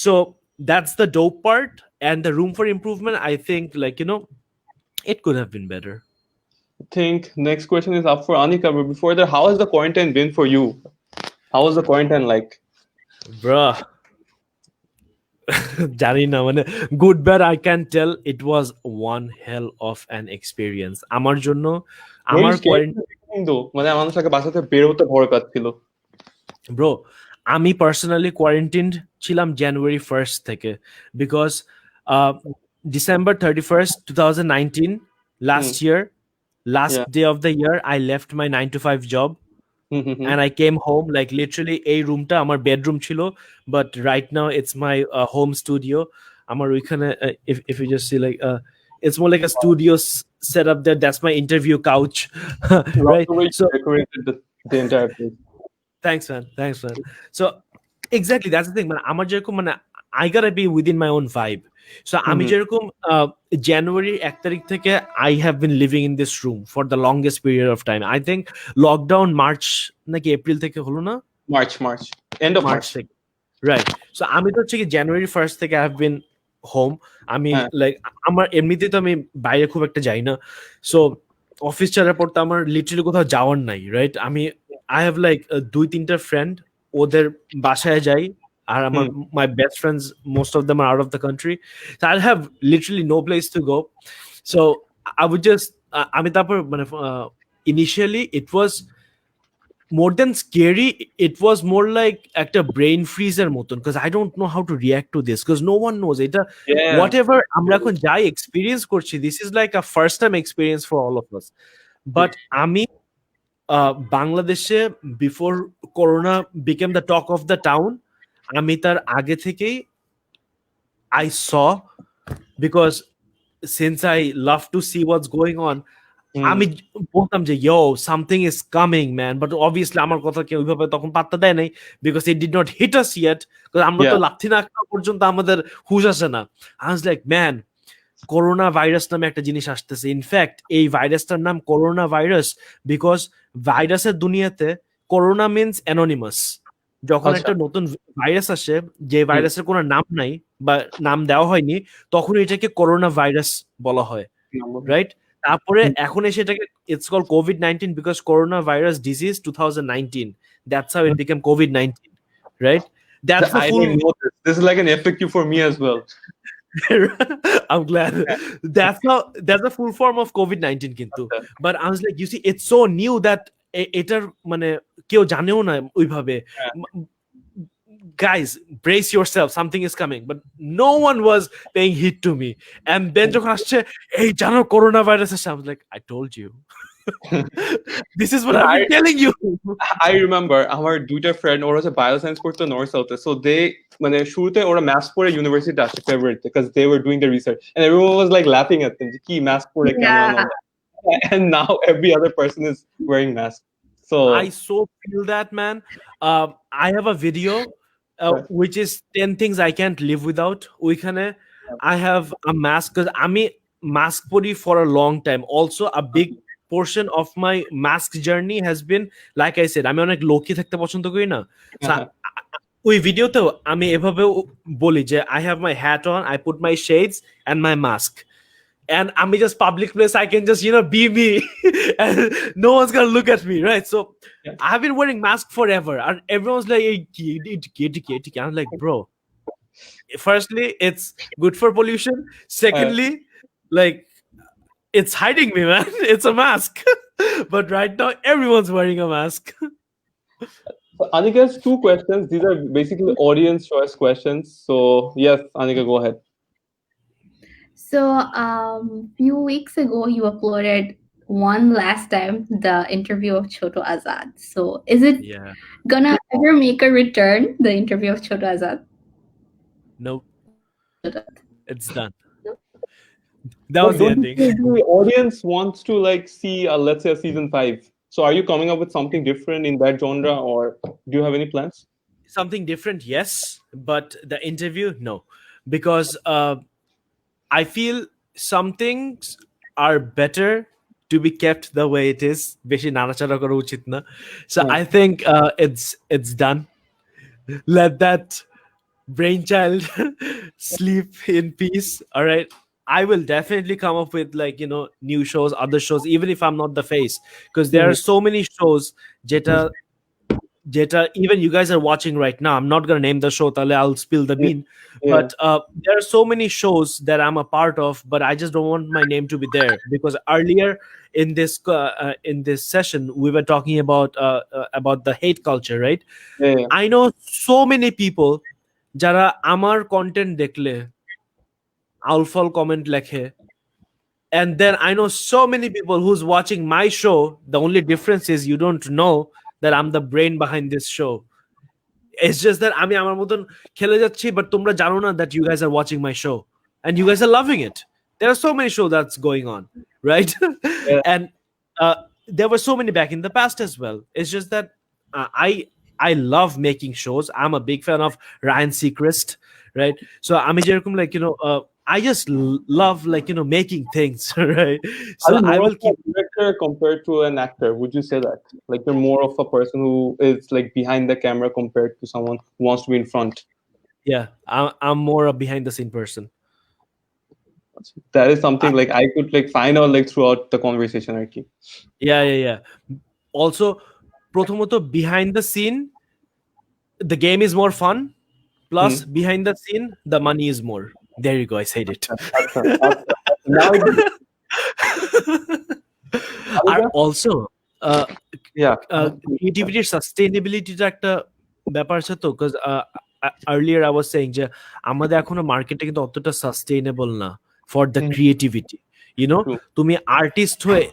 So that's the dope part, and the room for improvement, I think, like, it could have been better. I think next question is up for Anika, but before that, how has the quarantine been for you? How was the quarantine like? Bruh. জানি না, মানে good bad I can tell it was one hell of an experience আমার জন্য। Very আমার scary though. মানে মানুষকে বাসাতে বের হতে ভয় পাচ্ছিল। ব্রো, আমি পার্সোনালি কোয়ারেন্টিনড ছিলাম জানুয়ারি 1st থেকে, because December 31st 2019 last year, last Yeah. Day of the year, I left my 9 to 5 job and I came home. Like literally এই রুমটা আমার বেডরুম ছিল, but right now it's my home studio. আমার ওইখানে if you just see like it's more like a studio setup there. That's my interview couch. Right, so Decorated the entire place. thanks man. So exactly, that's the thing, মানে আমার যেরকম, মানে I gotta be within my own vibe. So আমি যেরকম জানুয়ারি 1 তারিখ থেকে I have been living in this room for the longest period of time. I think lockdown March নাকি April থেকে হলো না, March. End of March. থেকে, রাইট। সো আমি তো হচ্ছে কি জানুয়ারি 1st থেকে I have been home. আমি লাইক আমার এমনিতেই তো আমি বাইরে খুব একটা যাই না, সো অফিস ছাড়ার পর তো আমার লিটারালি কোথাও যাওয়ার নাই, রাইট। আমি I have like 2-3টা ফ্রেন্ড, ওদের বাসায় যাই, আর আমার my best friends, most of them are out of the country, so I have literally no place to go. So I would just আমি তারপর মানে initially it was more than scary, it was more like একটা brain freezer মতন, because I don't know how to react to this, because no one knows এটা whatever আমরা এখন যাই experience করছি, this is like a first time experience for all of us. But আমি বাংলাদেশে before corona became the talk of the town, আমি তার আগে থেকেই I saw, because since I love to see what's going on, আমি বলতাম যে yo something is coming man, but obviously আমার কথা কেউ ওইভাবে তখন পাত্তা দেয় নাই, because it did not hit us yet, because আমরা তো লাথি না খাওয়া পর্যন্ত আমাদের হুঁশ আসে না। I was like man, corona virus নামে একটা জিনিস আসতেছে। ইনফ্যাক্ট এই ভাইরাসটার নাম করোনা ভাইরাস, বিকজ ভাইরাসের দুনিয়াতে করোনা মিনস অ্যানোনিমাস। যখন একটা নতুন ভাইরাস আসে, যে ভাইরাসের কোনো নাম নাই বা নাম দেওয়া হয়নি, তখন এটাকে করোনা ভাইরাস বলা হয়, রাইট। তারপরে এখন এসে এটাকে it's call COVID-19 because corona virus disease 2019, that's how it became COVID-19, right. That's the full. This is like an FAQ for me as well. I'm glad. That's the full form of COVID-19 কিন্তু। But I was like, you see, it's so new that এটার মানে কেউ জানেও না ওইভাবে। Guys, brace yourself, something is coming, but no one was paying heed to me. And then যখন আসছে এই জানো করোনা ভাইরাস আসছে, I was like, I told you. This is what I've been telling you. I remember আমার দুইটা friend, ওরা হচ্ছে bioscience পড়তো নর্থ সাউথে, সো দে মানে শুরুতে ওরা মাস্ক পরে ইউনিভার্সিটি আসে ফেব্রুয়ারিতে, because they were doing the research and everyone was like laughing at them যে কি মাস্ক পরে কেমন, and now every other person is wearing mask. So I so feel that, man. I have a video which is 10 things I can't live without. ওইখানে I have a mask, because আমি mask পরি for a long time. Also a big portion of my mask journey has been, like I said, আমি অনেক Loki থাকতে পছন্দ করি না। ওই ভিডিওতেও আমি এভাবে বলি যে I have my hat on, I put my shades and my mask, and I'm just public place, I can just be me and no one's gonna look at me, right? So I've been wearing mask forever, and everyone's like, hey, I'm like, bro, firstly it's good for pollution, secondly like it's hiding me, man. It's a mask. But right now everyone's wearing a mask. Anika has 2 questions. These are basically audience choice questions, so yes, Anika, go ahead. So, few weeks ago, you uploaded one last time the interview of Choto Azad. So, is it gonna ever make a return, the interview of Choto Azad? Nope. It's done. That was the ending. The audience wants to like see, let's say, a season 5. So, are you coming up with something different in that genre, or do you have any plans? Something different, yes, but the interview, no, because I feel some things are better to be kept the way it is. বেশি নাড়াচাড়া করা উচিত না. So Yeah. I think it's done. Let that brainchild sleep in peace. All right. I will definitely come up with like new shows, other shows, even if I'm not the face, because there are so many shows jeta even you guys are watching right now. I'm not gonna name the show, tale I'll spill the bean. Yeah. But there are so many shows that I'm a part of, but I just don't want my name to be there, because earlier in this session we were talking about the hate culture, right? Yeah. I know so many people যারা আমার content দেখলে আউলফল comment লেখে, and then I know so many people who's watching my show. The only difference is you don't know that I'm the brain behind this show. It's just that আমি আমার মতন খেলে যাচ্ছি, but তোমরা জানো না that you guys are watching my show and you guys are loving it. There are so many shows that's going on, right? Yeah. And there were so many back in the past as well. It's just that I love making shows. I'm a big fan of Ryan Seacrest, right? So আমি যেরকম like I just love like making things, right? So Are you I more will of keep a director compared to an actor? Would you say that? Like you're more of a person who is like behind the camera compared to someone who wants to be in front? yeah, I'm more a behind the scene person. That is something like I could like find out like throughout the conversation, Arki. Yeah. Also, প্রথমত behind the scene, the game is more fun. Plus, behind the scene, the money is more. There you go. I said it. Now R also, yeah. creativity sustainability একটা ব্যাপার আছে তো, because earlier I was saying যে আমাদের এখনো মার্কেটে কিন্তু অতটা সাস্টেইনেবল না for the creativity. True. তুমি আর্টিস্ট হয়ে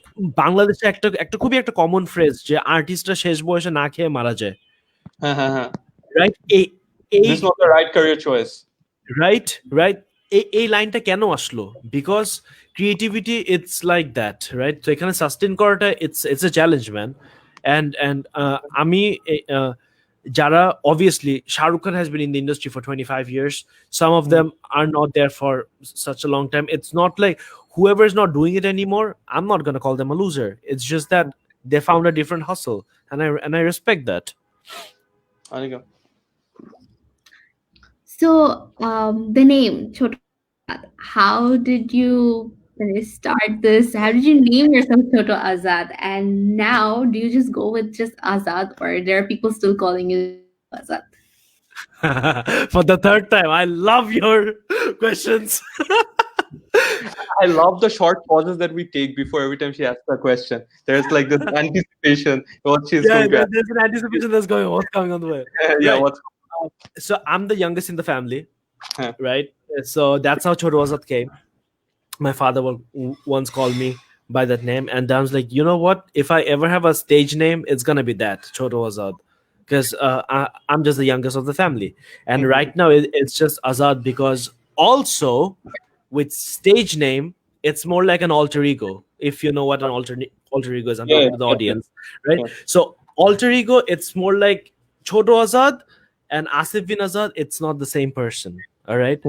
বাংলাদেশে একটা খুবই একটা কমন ফ্রেজ যে আর্টিস্টরা শেষ বয়সে না খেয়ে মারা যায়, right? This is not the right career choice. Right এই লাইনটা কেন আসলো? Because creativity it's like that, right? তো এখানে সাস্টেন করাটা it's a challenge, man. And আমি যারা obviously Shahrukh Khan has been in the industry for 25 years. Some of them are not there for such a long time. It's not like whoever is not doing it anymore, I'm not going to call them a loser. It's just that they found a different hustle, and I respect that. Anika. So, the name Choto Azad, how did you start this? How did you name yourself Choto Azad? And now, do you just go with just Azad, or there are people still calling you Azad? For the third time, I love your questions. I love the short pauses that we take before every time she asks a question. There's like this anticipation what she's going to ask. There's an anticipation that's going on. What's coming on the way? Yeah, Right. what's So I'm the youngest in the family, Huh. right? So that's how Choto Azad came. My father once called me by that name, and I was like, you know what? If I ever have a stage name, it's gonna be that, Choto Azad, because I'm just the youngest of the family. And right now it's just Azad, because also with stage name, it's more like an alter ego. If you know what an alter ego is, I'm talking to the audience, right? Yeah. So alter ego, it's more like Choto Azad and Asif Bin Azad. It's not the same person, all right?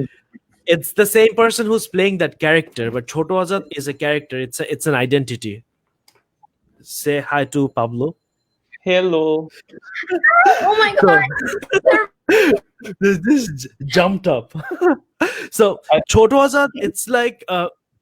It's the same person who's playing that character, but Choto Azad is a character. It's an identity. Say hi to Pablo. hello? Oh my God! This jumped up. So Choto Azad, it's like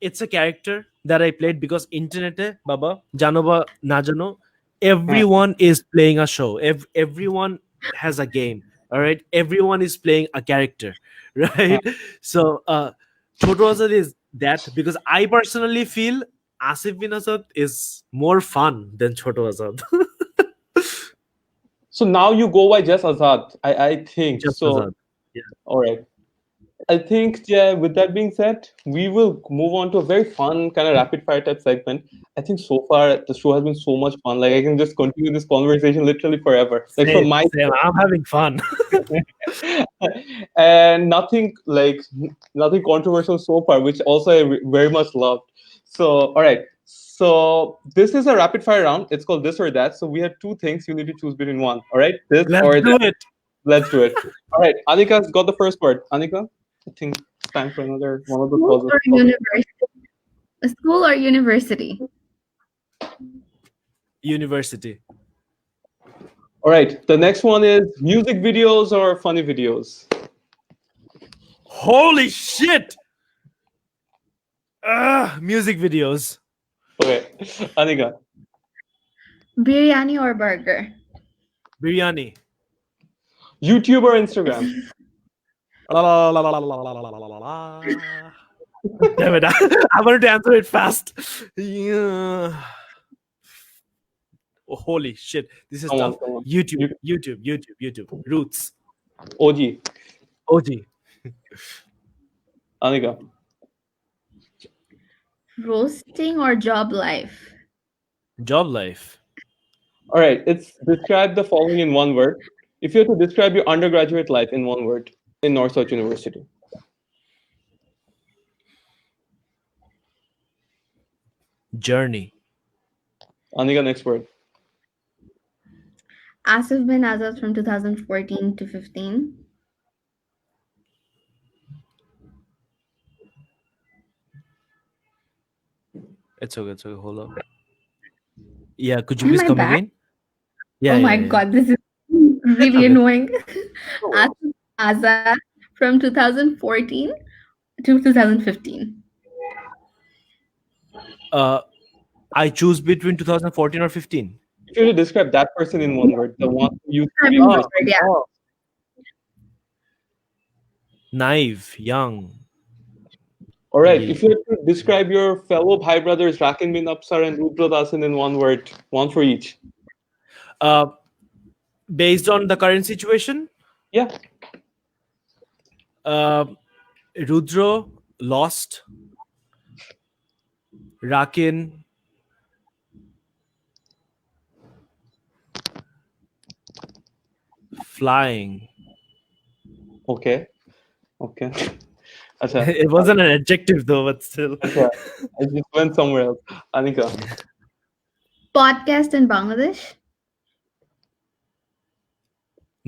it's a character that I played because internete baba jano ba na jano, everyone is playing a show. Everyone has a game, all right? Everyone is playing a character, right? So Choto Azad is that, because I personally feel Asif Bin Azad is more fun than Choto Azad. So now you go by just Azad. I think Just so. Azad. All right. I think, yeah, with that being said, we will move on to a very fun kind of rapid fire type segment. I think so far the show has been so much fun. Like I can just continue this conversation literally forever. Like from my Same. I'm having fun. and nothing controversial so far, which also I very much loved. So, all right. So this is a rapid fire round. It's called this or that. So we have two things. You need to choose between one. All right. This Let's or do that. it. Let's do it. All right. Anika's got the first word. Anika, I think it's time for another one of the School pauses. or university? A school or university? University. All right. The next one is music videos or funny videos. Holy shit! Music videos. Okay. Anika. Biryani or burger? Biryani. YouTube or Instagram. Damn it! I wanted to answer it fast. Yeah. Oh, holy shit! This is Come on, tough. come on. YouTube. Roots. OG. OG. Anika. Roasting or job life? Job life. All right. It's describe the following in one word. If you had to describe your undergraduate life in one word in Northwest University. Journey. Anika, next word. Asif Bin Azad from 2014 to 15. It's okay. Hold on. Yeah, could you Am please I come back? again? Yeah, Oh yeah, my yeah. god, this is really Okay. annoying. Asif Bin Azad from 2014 to 2015. I choose between 2014 or 15. If you had to describe that person in one word, the one who used to I be mean, on Oh, this. yeah. oh. Naive, young. All right. Ye- If you had to describe your fellow Bhai brothers, Rakin bin Apsar and Rudra Dasan in one word, one for each. Uh, based on the current situation, Yeah. Rudro lost. Rakin flying. Okay. Okay. Acha. It wasn't an adjective though, but still. Acha. I just went somewhere else. Anika. Podcast in Bangladesh.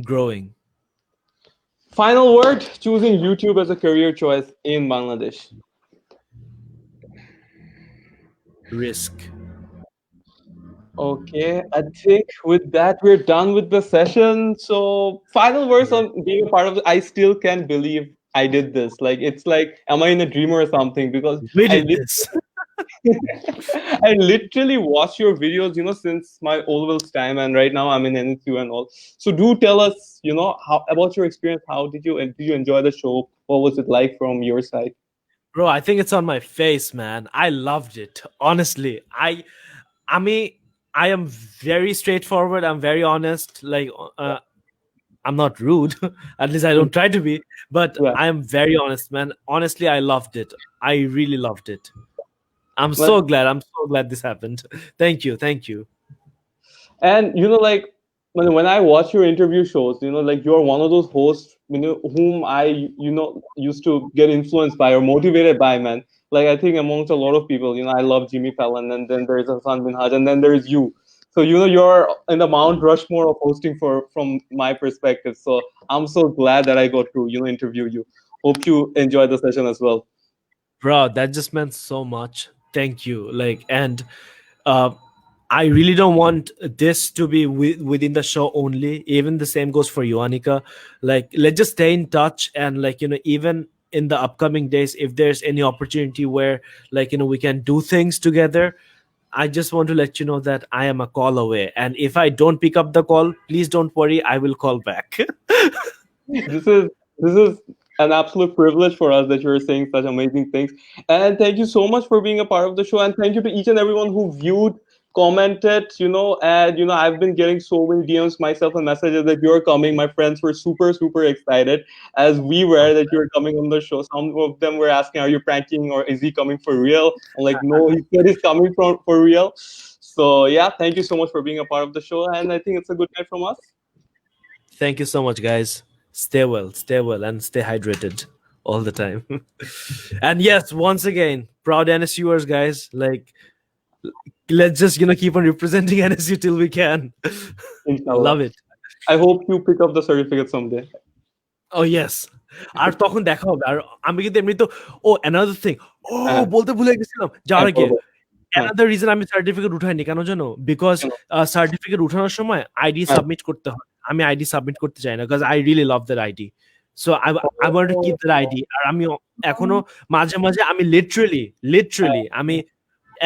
Growing. Final word, choosing YouTube as a career choice in Bangladesh. Risk. Okay, I think with that we're done with the session. So final words Yeah. on being a part of it. I still can't believe I did this. Like it's like, am I in a dream or something? Because We did this. I literally watch your videos, since my O levels time, and right now I'm in NSU and all. So do tell us, how about your experience. How did you enjoy the show? What was it like from your side? Bro, I think it's on my face, man. I loved it. Honestly. I mean, I am very straightforward. I'm very honest. Like I'm not rude. At least I don't try to be. But Yeah, I am very honest, man. Honestly, I loved it. I really loved it. I'm but so glad. I'm so glad this happened. Thank you. Thank you. and like when I watch your interview shows, like you're one of those hosts, whom I used to get influenced by or motivated by, man. Like I think amongst a lot of people, I love Jimmy Fallon, and then there's Hassan bin Haj, and then there's you. So you're in the Mount Rushmore of hosting from my perspective. So I'm so glad that I got to interview you. Hope you enjoyed the session as well. Bro, that just meant so much. Thank you. Like, and uh, I really don't want this to be within the show only. Even the same goes for you, Anika. Like, let's just stay in touch, and like even in the upcoming days, if there's any opportunity where like we can do things together, I just want to let you know that I am a call away. And if I don't pick up the call, please don't worry, I will call back. This is an absolute privilege for us that you're saying such amazing things. And thank you so much for being a part of the show. And thank you to each and everyone who viewed, commented, and I've been getting so many DMs myself and messages that you're coming. My friends were super, super excited as we were that you're coming on the show. Some of them were asking, are you pranking or is he coming for real? I'm like, no, he said he's coming for real. So yeah, thank you so much for being a part of the show. And I think it's a good night from us. Thank you so much, guys. Stay well, and stay hydrated all the time. And yes, once again, proud NSUers, guys. Like, let's just keep on representing NSU till we can. Inshallah. Love it. I hope you pick up the certificate someday. Oh yes. আর তখন দেখা হবে আর আমি কিন্তু এমনি তো ও another thing ও হ্যাঁ, বলতে ভুলে গেছিলাম যাওয়ার হ্যাঁ, আগে বলো। another reason আমি সার্টিফিকেট উঠাইনি কেন জানো, বিকজ সার্টিফিকেট উঠানোর সময় আইডি সাবমিট করতে হয়, আমি আইডি সাবমিট করতে চাই না, because I really love that ID, so I want to keep that ID. আর আমি এখনো মাঝে মাঝে আমি লিটারালি আমি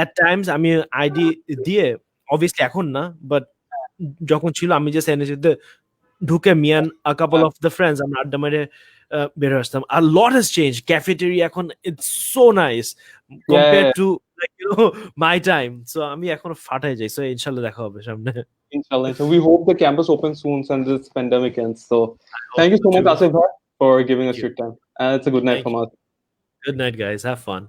এট টাইমস আমি আইডি দিয়ে, অবভিয়াসলি এখন না, বাট যখন ছিল আমি জাস্ট এনএসিতে ঢুকে me and a couple of the friends আমরা আড্ডা মেরে বের আসতাম। আর লট হ্যাজ চেঞ্জ, ক্যাফেটেরিয়া এখন it's so nice compare to like you know my time. So আমি এখনো ফাটাই যাই। সো ইনশাআল্লাহ দেখা হবে সামনে। Inshallah. So we hope the campus opens soon and this pandemic ends. So thank you so much, Asif Bhai, for giving us your time. And it's a good night from us. Good night, guys. Have fun.